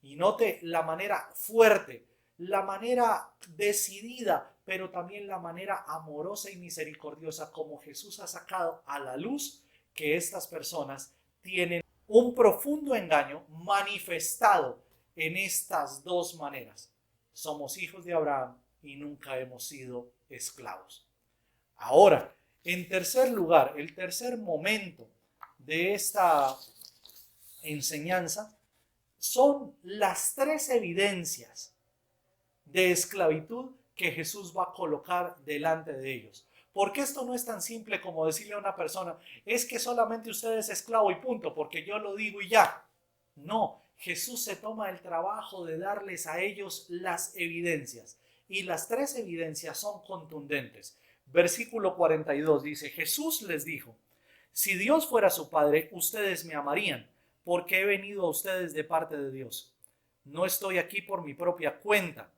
Speaker 1: Y note la manera fuerte, la manera decidida, pero también la manera amorosa y misericordiosa como Jesús ha sacado a la luz que estas personas tienen un profundo engaño manifestado en estas dos maneras. Somos hijos de Abraham y nunca hemos sido esclavos. Ahora, en tercer lugar, el tercer momento de esta enseñanza son las tres evidencias de esclavitud que Jesús va a colocar delante de ellos. Porque esto no es tan simple como decirle a una persona: es que solamente usted es esclavo y punto, porque yo lo digo y ya. No, Jesús se toma el trabajo de darles a ellos las evidencias. Y las tres evidencias son contundentes. Versículo 42 dice: Jesús les dijo: si Dios fuera su Padre, ustedes me amarían, porque he venido a ustedes de parte de Dios. No estoy aquí por mi propia cuenta,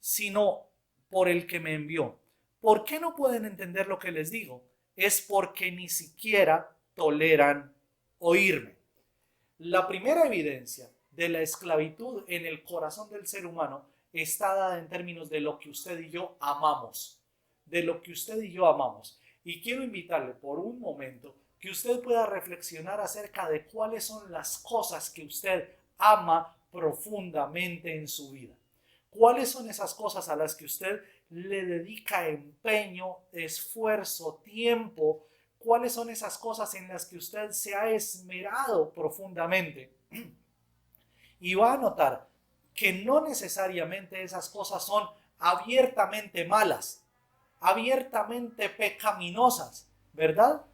Speaker 1: sino por el que me envió. ¿Por qué no pueden entender lo que les digo? Es porque ni siquiera toleran oírme. La primera evidencia de la esclavitud en el corazón del ser humano está dada en términos de lo que usted y yo amamos. De lo que usted y yo amamos. Y quiero invitarle por un momento que usted pueda reflexionar acerca de cuáles son las cosas que usted ama profundamente en su vida. ¿Cuáles son esas cosas a las que usted le dedica empeño, esfuerzo, tiempo? ¿Cuáles son esas cosas en las que usted se ha esmerado profundamente? Y va a notar que no necesariamente esas cosas son abiertamente malas, abiertamente pecaminosas, ¿verdad?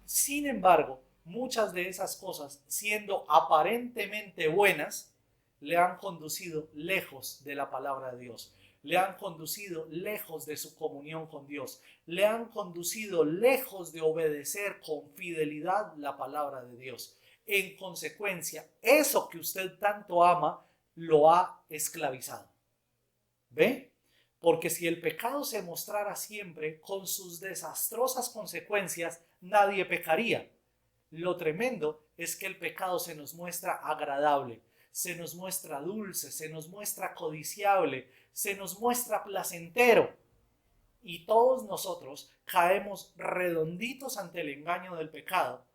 Speaker 1: Sin embargo, muchas de esas cosas, siendo aparentemente buenas, le han conducido lejos de la palabra de Dios, le han conducido lejos de su comunión con Dios, le han conducido lejos de obedecer con fidelidad la palabra de Dios. En consecuencia, eso que usted tanto ama, lo ha esclavizado. ¿Ve? Porque si el pecado se mostrara siempre con sus desastrosas consecuencias, nadie pecaría. Lo tremendo es que el pecado se nos muestra agradable, se nos muestra dulce, se nos muestra codiciable, se nos muestra placentero. Y todos nosotros caemos redonditos ante el engaño del pecado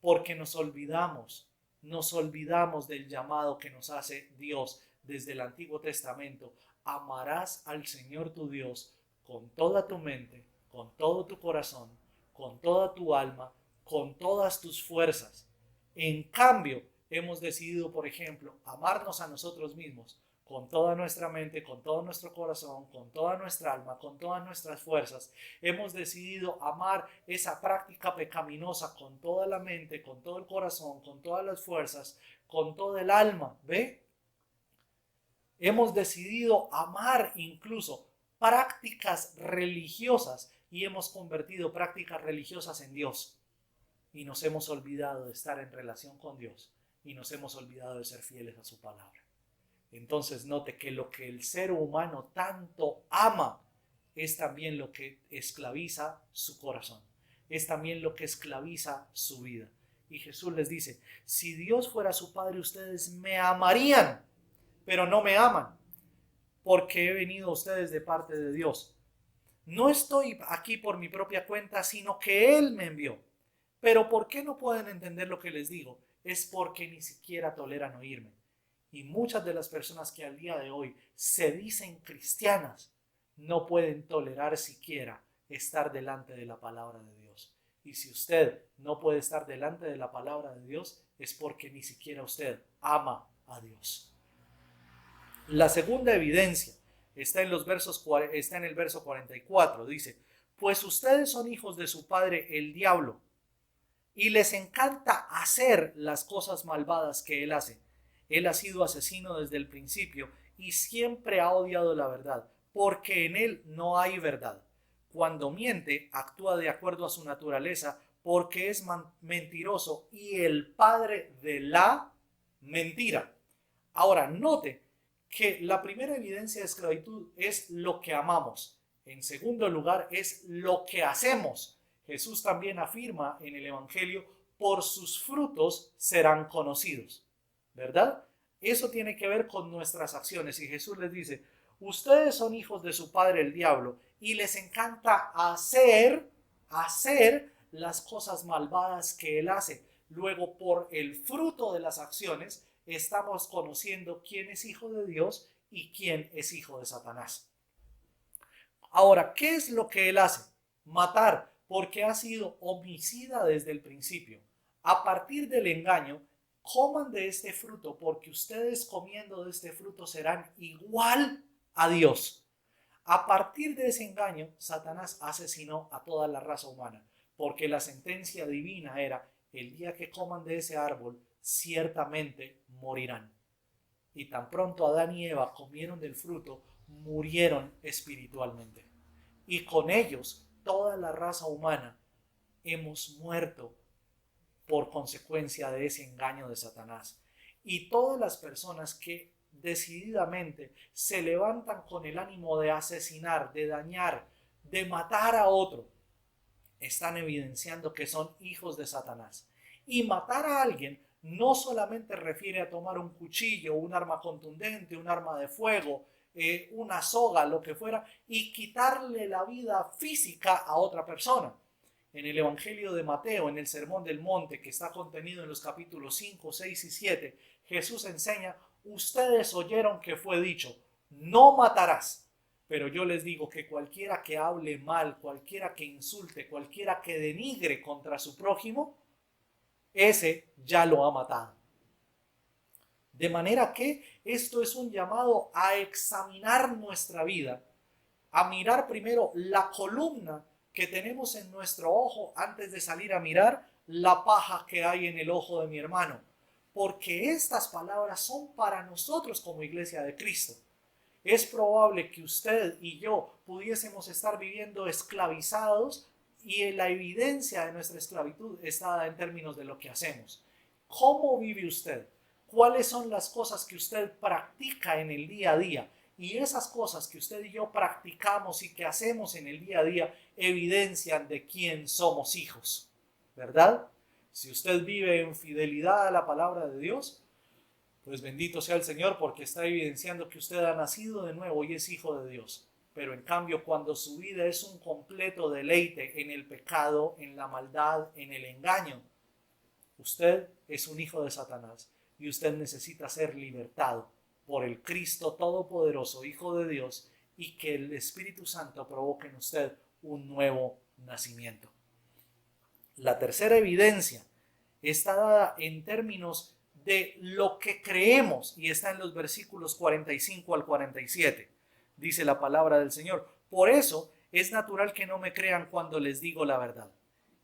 Speaker 1: porque nos olvidamos del llamado que nos hace Dios desde el Antiguo Testamento. Amarás al Señor tu Dios con toda tu mente, con todo tu corazón, con toda tu alma, con todas tus fuerzas. En cambio, hemos decidido, por ejemplo, amarnos a nosotros mismos con toda nuestra mente, con todo nuestro corazón, con toda nuestra alma, con todas nuestras fuerzas. Hemos decidido amar esa práctica pecaminosa con toda la mente, con todo el corazón, con todas las fuerzas, con toda el alma. ¿Ve? Hemos decidido amar incluso prácticas religiosas y hemos convertido prácticas religiosas en Dios. Y nos hemos olvidado de estar en relación con Dios y nos hemos olvidado de ser fieles a su palabra. Entonces note que lo que el ser humano tanto ama es también lo que esclaviza su corazón, es también lo que esclaviza su vida. Y Jesús les dice, si Dios fuera su Padre, ustedes me amarían, pero no me aman, porque he venido a ustedes de parte de Dios. No estoy aquí por mi propia cuenta, sino que Él me envió. Pero ¿por qué no pueden entender lo que les digo? Es porque ni siquiera toleran oírme. Y muchas de las personas que al día de hoy se dicen cristianas no pueden tolerar siquiera estar delante de la palabra de Dios. Y si usted no puede estar delante de la palabra de Dios, es porque ni siquiera usted ama a Dios. La segunda evidencia está en el verso 44. Dice, pues ustedes son hijos de su padre el diablo y les encanta hacer las cosas malvadas que él hace. Él ha sido asesino desde el principio y siempre ha odiado la verdad, porque en él no hay verdad. Cuando miente, actúa de acuerdo a su naturaleza, porque es mentiroso y el padre de la mentira. Ahora, note que la primera evidencia de esclavitud es lo que amamos. En segundo lugar, es lo que hacemos. Jesús también afirma en el Evangelio, por sus frutos serán conocidos. ¿Verdad? Eso tiene que ver con nuestras acciones. Y Jesús les dice, ustedes son hijos de su padre el diablo y les encanta hacer las cosas malvadas que él hace. Luego, por el fruto de las acciones, estamos conociendo quién es hijo de Dios y quién es hijo de Satanás. Ahora, ¿qué es lo que él hace? Matar, porque ha sido homicida desde el principio. A partir del engaño, coman de este fruto, porque ustedes comiendo de este fruto serán igual a Dios. A partir de ese engaño, Satanás asesinó a toda la raza humana, porque la sentencia divina era, el día que coman de ese árbol, ciertamente morirán. Y tan pronto Adán y Eva comieron del fruto, murieron espiritualmente. Y con ellos, toda la raza humana hemos muerto por consecuencia de ese engaño de Satanás. Y todas las personas que decididamente se levantan con el ánimo de asesinar, de dañar, de matar a otro, están evidenciando que son hijos de Satanás. Y matar a alguien no solamente refiere a tomar un cuchillo, un arma contundente, un arma de fuego, una soga, lo que fuera, y quitarle la vida física a otra persona. En el Evangelio de Mateo, en el Sermón del Monte, que está contenido en los capítulos 5, 6 y 7, Jesús enseña: ustedes oyeron que fue dicho, no matarás. Pero yo les digo que cualquiera que hable mal, cualquiera que insulte, cualquiera que denigre contra su prójimo, ese ya lo ha matado. De manera que esto es un llamado a examinar nuestra vida, a mirar primero la columna que tenemos en nuestro ojo antes de salir a mirar la paja que hay en el ojo de mi hermano. Porque estas palabras son para nosotros como Iglesia de Cristo. Es probable que usted y yo pudiésemos estar viviendo esclavizados y la evidencia de nuestra esclavitud está en términos de lo que hacemos. ¿Cómo vive usted? ¿Cuáles son las cosas que usted practica en el día a día? Y esas cosas que usted y yo practicamos y que hacemos en el día a día evidencian de quién somos hijos, ¿verdad? Si usted vive en fidelidad a la palabra de Dios, pues bendito sea el Señor, porque está evidenciando que usted ha nacido de nuevo y es hijo de Dios. Pero en cambio, cuando su vida es un completo deleite en el pecado, en la maldad, en el engaño, usted es un hijo de Satanás y usted necesita ser libertado por el Cristo Todopoderoso, Hijo de Dios, y que el Espíritu Santo provoque en usted un nuevo nacimiento. La tercera evidencia está dada en términos de lo que creemos y está en los versículos 45 al 47. Dice la palabra del Señor: por eso es natural que no me crean cuando les digo la verdad.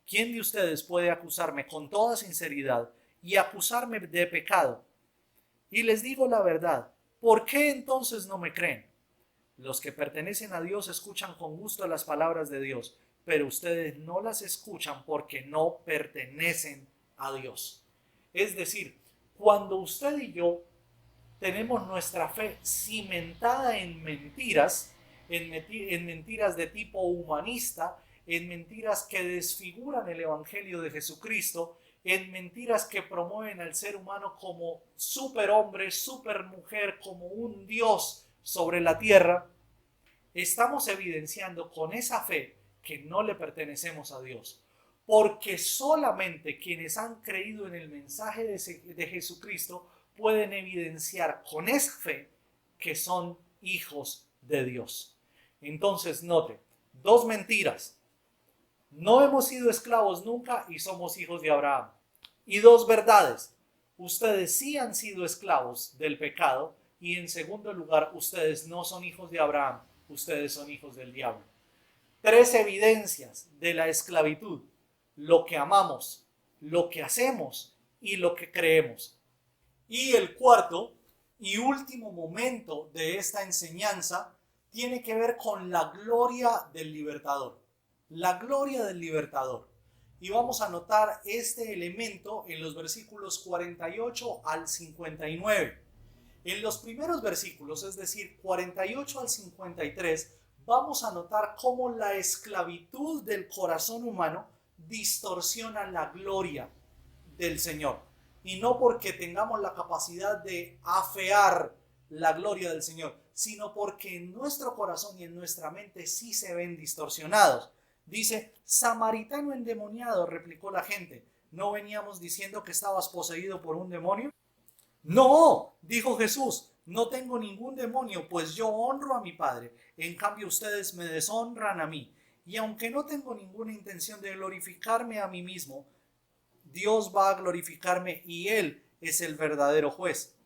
Speaker 1: ¿Quién de ustedes puede acusarme con toda sinceridad y acusarme de pecado? Y les digo la verdad, ¿por qué entonces no me creen? Los que pertenecen a Dios escuchan con gusto las palabras de Dios, pero ustedes no las escuchan porque no pertenecen a Dios. Es decir, cuando usted y yo tenemos nuestra fe cimentada en mentiras, en mentiras de tipo humanista, en mentiras que desfiguran el Evangelio de Jesucristo, en mentiras que promueven al ser humano como superhombre, supermujer, como un Dios sobre la tierra, estamos evidenciando con esa fe que no le pertenecemos a Dios. Porque solamente quienes han creído en el mensaje de Jesucristo pueden evidenciar con esa fe que son hijos de Dios. Entonces, note, dos mentiras: no hemos sido esclavos nunca y somos hijos de Abraham. Y dos verdades: ustedes sí han sido esclavos del pecado, y en segundo lugar, ustedes no son hijos de Abraham, ustedes son hijos del diablo. Tres evidencias de la esclavitud: lo que amamos, lo que hacemos y lo que creemos. Y el cuarto y último momento de esta enseñanza tiene que ver con la gloria del libertador. La gloria del libertador. Y vamos a notar este elemento en los versículos 48 al 59. En los primeros versículos, es decir, 48 al 53, vamos a notar cómo la esclavitud del corazón humano distorsiona la gloria del Señor. Y no porque tengamos la capacidad de afear la gloria del Señor, sino porque en nuestro corazón y en nuestra mente sí se ven distorsionados. Dice: samaritano endemoniado, replicó la gente, ¿no veníamos diciendo que estabas poseído por un demonio? No, dijo Jesús, no tengo ningún demonio, pues yo honro a mi Padre. En cambio ustedes me deshonran a mí. Y aunque no tengo ninguna intención de glorificarme a mí mismo, Dios va a glorificarme y Él es el verdadero juez.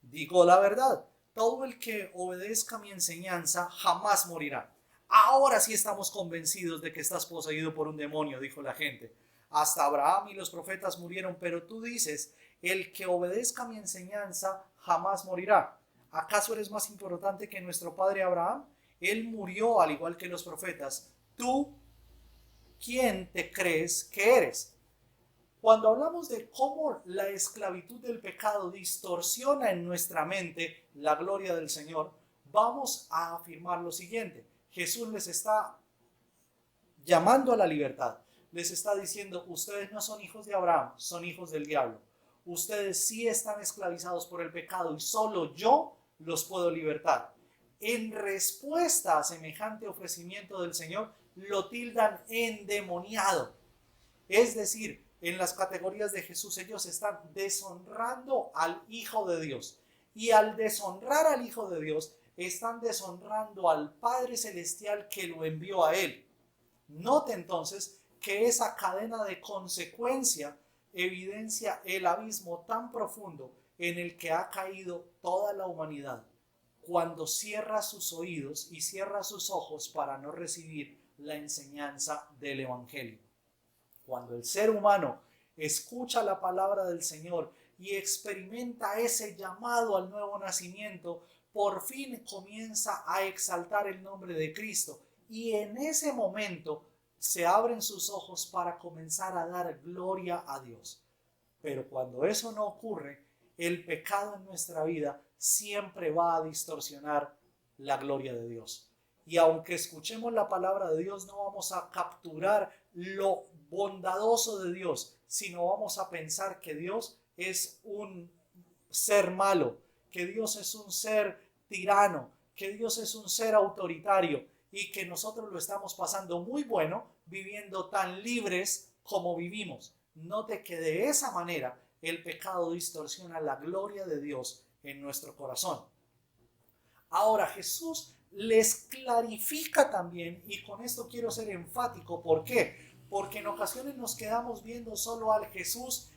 Speaker 1: Digo la verdad, todo el que obedezca mi enseñanza jamás morirá. Ahora sí estamos convencidos de que estás poseído por un demonio, dijo la gente. Hasta Abraham y los profetas murieron, pero tú dices: el que obedezca mi enseñanza jamás morirá. ¿Acaso eres más importante que nuestro padre Abraham? Él murió al igual que los profetas. ¿Tú quién te crees que eres? Cuando hablamos de cómo la esclavitud del pecado distorsiona en nuestra mente la gloria del Señor, vamos a afirmar lo siguiente: Jesús les está llamando a la libertad. Les está diciendo: ustedes no son hijos de Abraham, son hijos del diablo. ustedes sí están esclavizados por el pecado y solo yo los puedo libertar. En respuesta a semejante ofrecimiento del Señor, lo tildan endemoniado. Es decir, en las categorías de Jesús, ellos están deshonrando al Hijo de Dios. Y al deshonrar al Hijo de Dios, están deshonrando al Padre Celestial que lo envió a Él. Note entonces que esa cadena de consecuencia evidencia el abismo tan profundo en el que ha caído toda la humanidad cuando cierra sus oídos y cierra sus ojos para no recibir la enseñanza del Evangelio. Cuando el ser humano escucha la palabra del Señor y experimenta ese llamado al nuevo nacimiento, por fin comienza a exaltar el nombre de Cristo y en ese momento se abren sus ojos para comenzar a dar gloria a Dios. Pero cuando eso no ocurre, el pecado en nuestra vida siempre va a distorsionar la gloria de Dios. Y aunque escuchemos la palabra de Dios, no vamos a capturar lo bondadoso de Dios, sino vamos a pensar que Dios es un ser malo, que Dios es un ser tirano, que Dios es un ser autoritario y que nosotros lo estamos pasando muy bueno viviendo tan libres como vivimos. Note que de esa manera el pecado distorsiona la gloria de Dios en nuestro corazón. Ahora Jesús les clarifica también, y con esto quiero ser enfático. ¿Por qué? Porque en ocasiones nos quedamos viendo solo al Jesús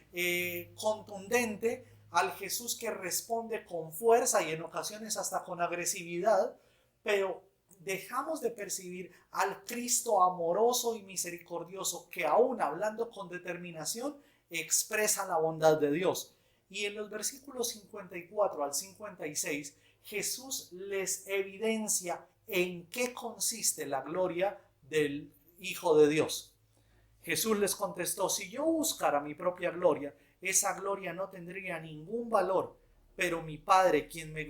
Speaker 1: contundente, al Jesús que responde con fuerza y en ocasiones hasta con agresividad, pero dejamos de percibir al Cristo amoroso y misericordioso que aún hablando con determinación expresa la bondad de Dios. Y en los versículos 54 al 56 Jesús les evidencia en qué consiste la gloria del Hijo de Dios. Jesús les contestó: si yo buscara mi propia gloria, esa gloria no tendría ningún valor, pero es mi Padre quien me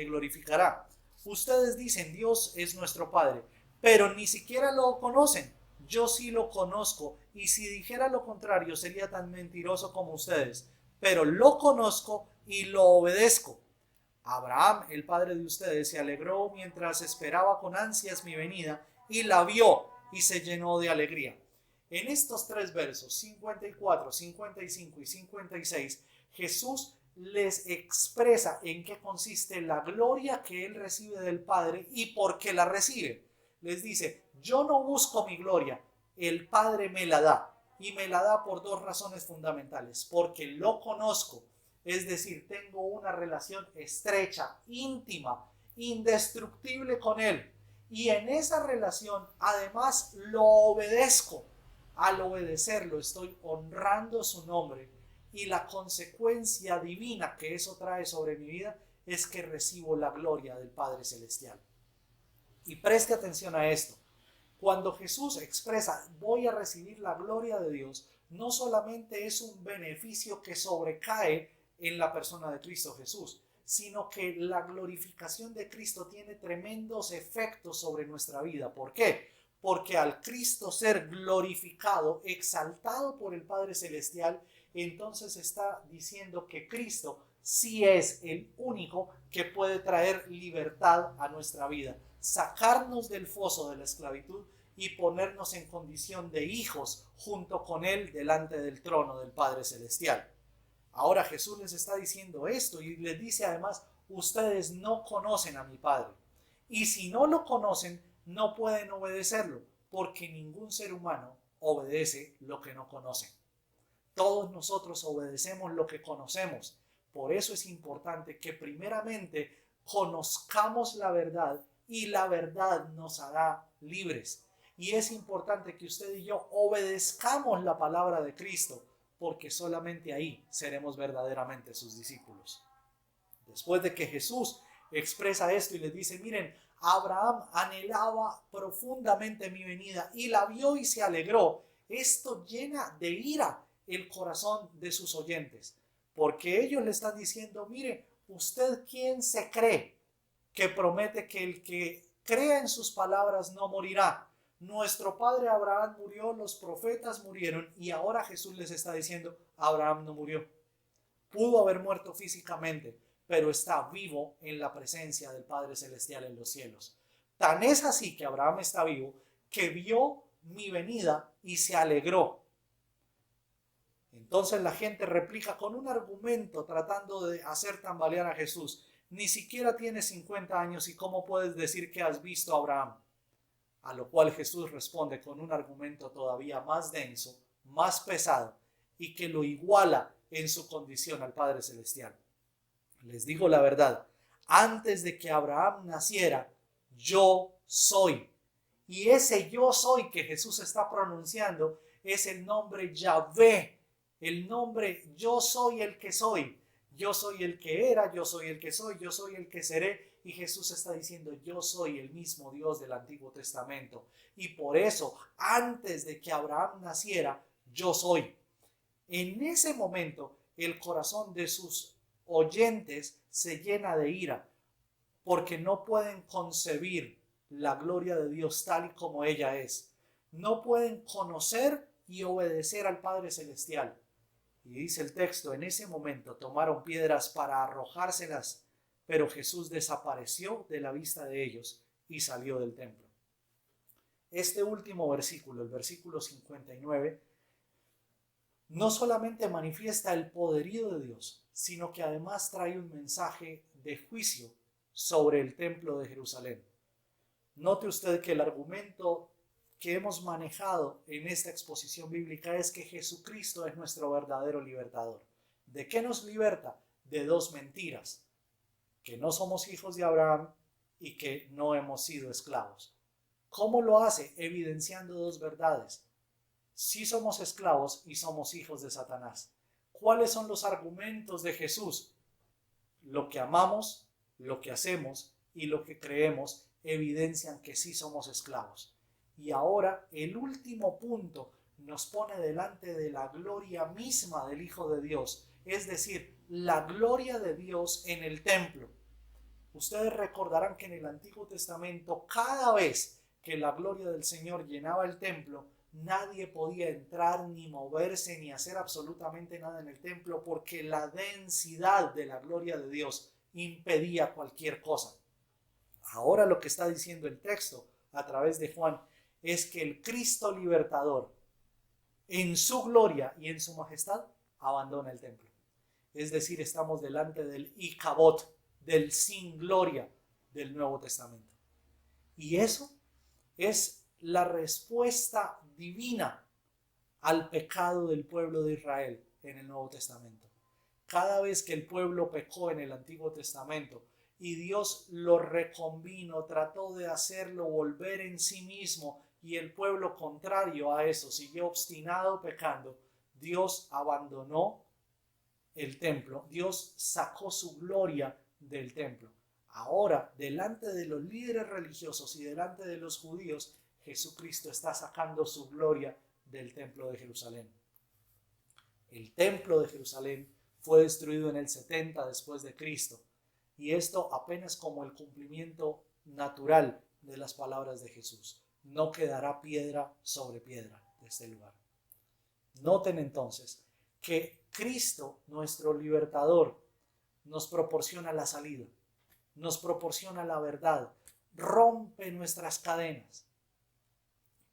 Speaker 1: glorificará. Ustedes dicen: Dios es nuestro Padre, pero ni siquiera lo conocen. Yo sí lo conozco, y si dijera lo contrario sería tan mentiroso como ustedes, pero lo conozco y lo obedezco. Abraham, el padre de ustedes, se alegró mientras esperaba con ansias mi venida y la vio y se llenó de alegría. En estos tres versos, 54, 55 y 56, Jesús les expresa en qué consiste la gloria que él recibe del Padre y por qué la recibe. Les dice: yo no busco mi gloria, el Padre me la da, y me la da por dos razones fundamentales: porque lo conozco, es decir, tengo una relación estrecha, íntima, indestructible con Él. Y en esa relación, además, lo obedezco. Al obedecerlo, estoy honrando su nombre. Y la consecuencia divina que eso trae sobre mi vida es que recibo la gloria del Padre Celestial. Y preste atención a esto. Cuando Jesús expresa: voy a recibir la gloria de Dios, no solamente es un beneficio que sobrecae en la persona de Cristo Jesús, sino que la glorificación de Cristo tiene tremendos efectos sobre nuestra vida. ¿Por qué? Porque al Cristo ser glorificado, exaltado por el Padre Celestial, entonces está diciendo que Cristo sí es el único que puede traer libertad a nuestra vida, sacarnos del foso de la esclavitud y ponernos en condición de hijos junto con Él delante del trono del Padre Celestial. Ahora Jesús les está diciendo esto y les dice además: ustedes no conocen a mi Padre, y si no lo conocen no pueden obedecerlo, porque ningún ser humano obedece lo que no conoce. Todos nosotros obedecemos lo que conocemos. Por eso es importante que primeramente conozcamos la verdad y la verdad nos hará libres. Y es importante que usted y yo obedezcamos la palabra de Cristo, porque solamente ahí seremos verdaderamente sus discípulos. Después de que Jesús expresa esto y les dice: miren, Abraham anhelaba profundamente mi venida y la vio y se alegró. Esto llena de ira el corazón de sus oyentes, porque ellos le están diciendo: mire, ¿usted quién se cree que promete que el que crea en sus palabras no morirá? Nuestro padre Abraham murió, los profetas murieron y ahora Jesús les está diciendo, Abraham no murió. Pudo haber muerto físicamente, pero está vivo en la presencia del Padre Celestial en los cielos. Tan es así que Abraham está vivo, que vio mi venida y se alegró. Entonces la gente replica con un argumento tratando de hacer tambalear a Jesús. Ni siquiera tienes 50 años y ¿cómo puedes decir que has visto a Abraham? A lo cual Jesús responde con un argumento todavía más denso, más pesado y que lo iguala en su condición al Padre Celestial. Les digo la verdad, antes de que Abraham naciera, yo soy. Y ese yo soy que Jesús está pronunciando es el nombre Yahvé, el nombre yo soy el que soy. Yo soy el que era, yo soy el que soy, yo soy el que seré. Y Jesús está diciendo, yo soy el mismo Dios del Antiguo Testamento. Y por eso, antes de que Abraham naciera, yo soy. En ese momento, el corazón de sus oyentes se llena de ira, porque no pueden concebir la gloria de Dios tal y como ella es. No pueden conocer y obedecer al Padre Celestial. Y dice el texto, en ese momento tomaron piedras para arrojárselas, pero Jesús desapareció de la vista de ellos y salió del templo. Este último versículo, el versículo 59, no solamente manifiesta el poderío de Dios, sino que además trae un mensaje de juicio sobre el templo de Jerusalén. Note usted que el argumento que hemos manejado en esta exposición bíblica es que Jesucristo es nuestro verdadero libertador. ¿De qué nos liberta? De dos mentiras: que no somos hijos de Abraham y que no hemos sido esclavos. ¿Cómo lo hace? Evidenciando dos verdades: sí somos esclavos y somos hijos de Satanás. ¿Cuáles son los argumentos de Jesús? Lo que amamos, lo que hacemos y lo que creemos evidencian que sí somos esclavos. Y ahora el último punto nos pone delante de la gloria misma del Hijo de Dios, es decir, la gloria de Dios en el templo. Ustedes recordarán que en el Antiguo Testamento, cada vez que la gloria del Señor llenaba el templo, nadie podía entrar, ni moverse, ni hacer absolutamente nada en el templo, porque la densidad de la gloria de Dios impedía cualquier cosa. Ahora lo que está diciendo el texto a través de Juan es que el Cristo libertador, en su gloria y en su majestad, abandona el templo. Es decir, estamos delante del Icabod, del sin gloria del Nuevo Testamento. Y eso es la respuesta divina al pecado del pueblo de Israel en el Nuevo Testamento. Cada vez que el pueblo pecó en el Antiguo Testamento y Dios lo reconvino, trató de hacerlo volver en sí mismo, y el pueblo, contrario a eso, siguió obstinado pecando, Dios abandonó el templo, Dios sacó su gloria del templo. Ahora, delante de los líderes religiosos y delante de los judíos, Jesucristo está sacando su gloria del templo de Jerusalén. El templo de Jerusalén fue destruido en el 70 después de Cristo, y esto apenas como el cumplimiento natural de las palabras de Jesús: no quedará piedra sobre piedra de este lugar. Noten entonces que Cristo, nuestro libertador, nos proporciona la salida, nos proporciona la verdad, rompe nuestras cadenas.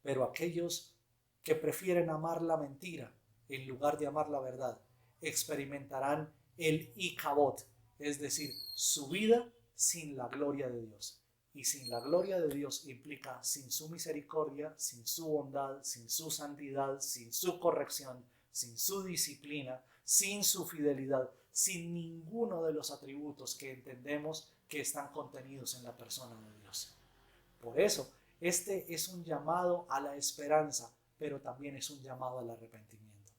Speaker 1: Pero aquellos que prefieren amar la mentira en lugar de amar la verdad, experimentarán el Icabod, es decir, su vida sin la gloria de Dios. Y sin la gloria de Dios implica sin su misericordia, sin su bondad, sin su santidad, sin su corrección, sin su disciplina, sin su fidelidad, sin ninguno de los atributos que entendemos que están contenidos en la persona de Dios. Por eso, este es un llamado a la esperanza, pero también es un llamado al arrepentimiento.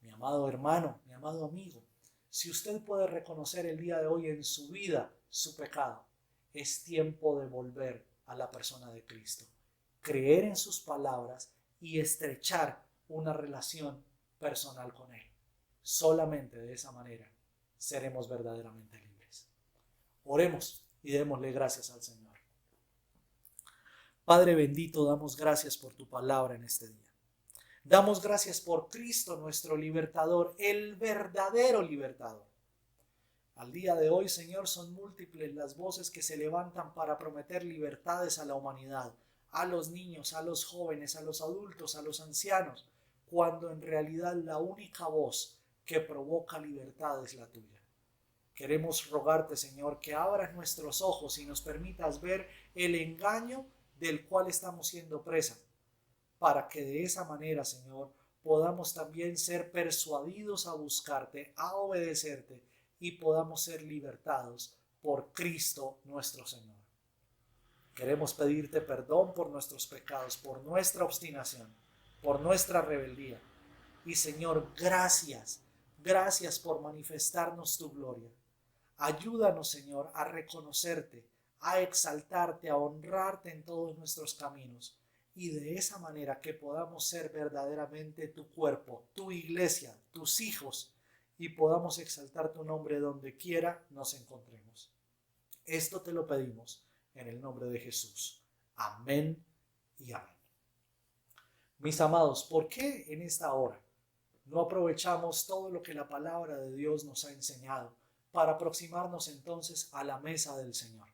Speaker 1: Mi amado hermano, mi amado amigo, si usted puede reconocer el día de hoy en su vida su pecado, es tiempo de volver a la persona de Cristo, creer en sus palabras y estrechar una relación personal con Él. Solamente de esa manera seremos verdaderamente libres. Oremos y démosle gracias al Señor. Padre bendito, damos gracias por tu palabra en este día. Damos gracias por Cristo, nuestro libertador, el verdadero libertador. Al día de hoy, Señor, son múltiples las voces que se levantan para prometer libertades a la humanidad, a los niños, a los jóvenes, a los adultos, a los ancianos, cuando en realidad la única voz que provoca libertad es la tuya. Queremos rogarte, Señor, que abras nuestros ojos y nos permitas ver el engaño del cual estamos siendo presa, para que de esa manera, Señor, podamos también ser persuadidos a buscarte, a obedecerte y podamos ser libertados por Cristo nuestro Señor. Queremos pedirte perdón por nuestros pecados, por nuestra obstinación, por nuestra rebeldía. Y Señor, gracias por manifestarnos tu gloria. Ayúdanos, Señor, a reconocerte, a exaltarte, a honrarte en todos nuestros caminos. Y de esa manera que podamos ser verdaderamente tu cuerpo, tu iglesia, tus hijos, y podamos exaltar tu nombre donde quiera nos encontremos. Esto te lo pedimos en el nombre de Jesús. Amén y amén. Mis amados, ¿por qué en esta hora no aprovechamos todo lo que la palabra de Dios nos ha enseñado para aproximarnos entonces a la mesa del Señor?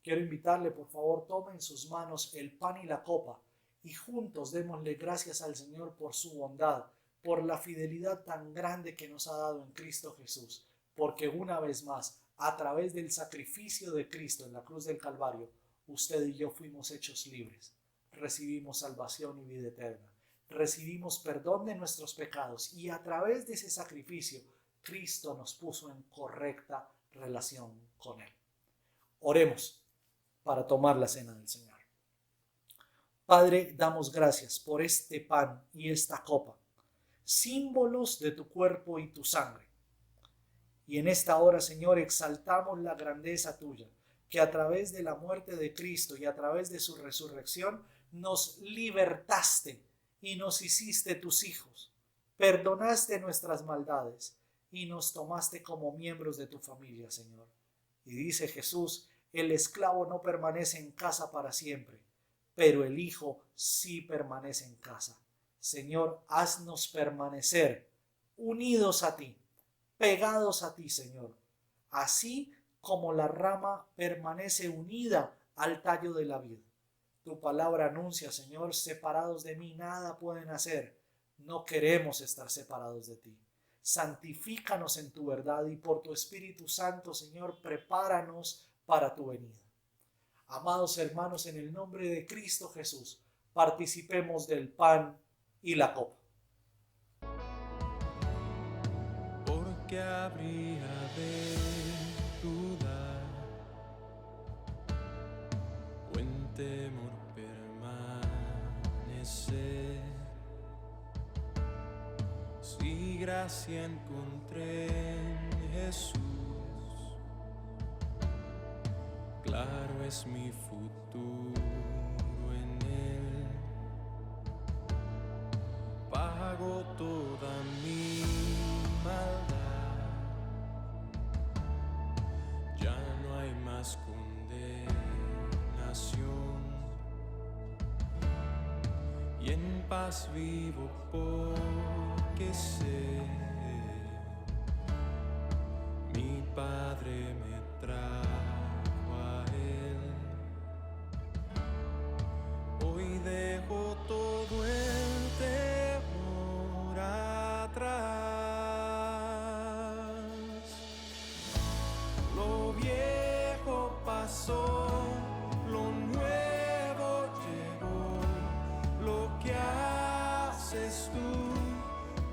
Speaker 1: Quiero invitarle, por favor, tome en sus manos el pan y la copa y juntos démosle gracias al Señor por su bondad, por la fidelidad tan grande que nos ha dado en Cristo Jesús, porque una vez más, a través del sacrificio de Cristo en la cruz del Calvario, usted y yo fuimos hechos libres, recibimos salvación y vida eterna, recibimos perdón de nuestros pecados y a través de ese sacrificio, Cristo nos puso en correcta relación con Él. Oremos para tomar la cena del Señor. Padre, damos gracias por este pan y esta copa, símbolos de tu cuerpo y tu sangre. Y en esta hora, Señor, exaltamos la grandeza tuya, que a través de la muerte de Cristo y a través de su resurrección nos libertaste y nos hiciste tus hijos, perdonaste nuestras maldades y nos tomaste como miembros de tu familia, Señor. Y dice Jesús, el esclavo no permanece en casa para siempre, pero el Hijo sí permanece en casa. Señor, haznos permanecer unidos a ti, pegados a ti, Señor, así como la rama permanece unida al tallo de la vid. Tu palabra anuncia, Señor, separados de mí nada pueden hacer. No queremos estar separados de ti. Santifícanos en tu verdad y por tu Espíritu Santo, Señor, prepáranos para tu venida. Amados hermanos, en el nombre de Cristo Jesús, participemos del pan y la copa.
Speaker 3: Porque habría de dudar o en temor permanecer, si gracia encontré en Jesús, claro es mi futuro en Él. Pago toda mi maldad, ya no hay más condenación, y en paz vivo porque sé, mi Padre me trajo a Él. Hoy dejo todo el temor atrás. Lo viejo pasó, lo nuevo llegó. Lo que haces tú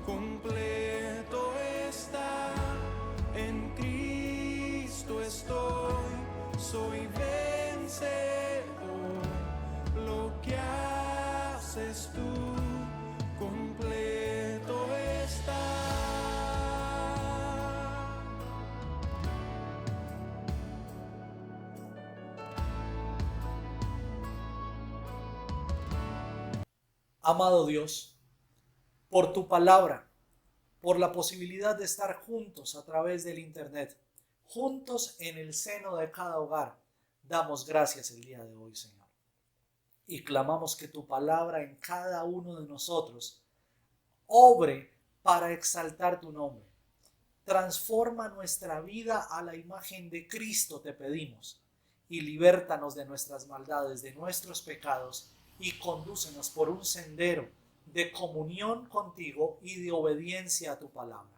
Speaker 3: completo está. En Cristo estoy, soy vencedor. Lo que haces tú completo está.
Speaker 1: Amado Dios, por tu palabra, por la posibilidad de estar juntos a través del internet, juntos en el seno de cada hogar, damos gracias el día de hoy, Señor. y clamamos que tu palabra en cada uno de nosotros obre para exaltar tu nombre. Transforma nuestra vida a la imagen de Cristo, te pedimos, y libértanos de nuestras maldades, de nuestros pecados, y condúcenos por un sendero de comunión contigo y de obediencia a tu palabra.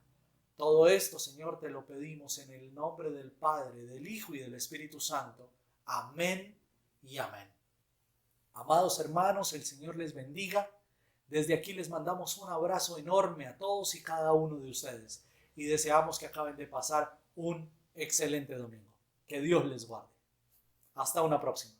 Speaker 1: Todo esto, Señor, te lo pedimos en el nombre del Padre, del Hijo y del Espíritu Santo. Amén y amén. Amados hermanos, el Señor les bendiga. Desde aquí les mandamos un abrazo enorme a todos y cada uno de ustedes y deseamos que acaben de pasar un excelente domingo. Que Dios les guarde. Hasta una próxima.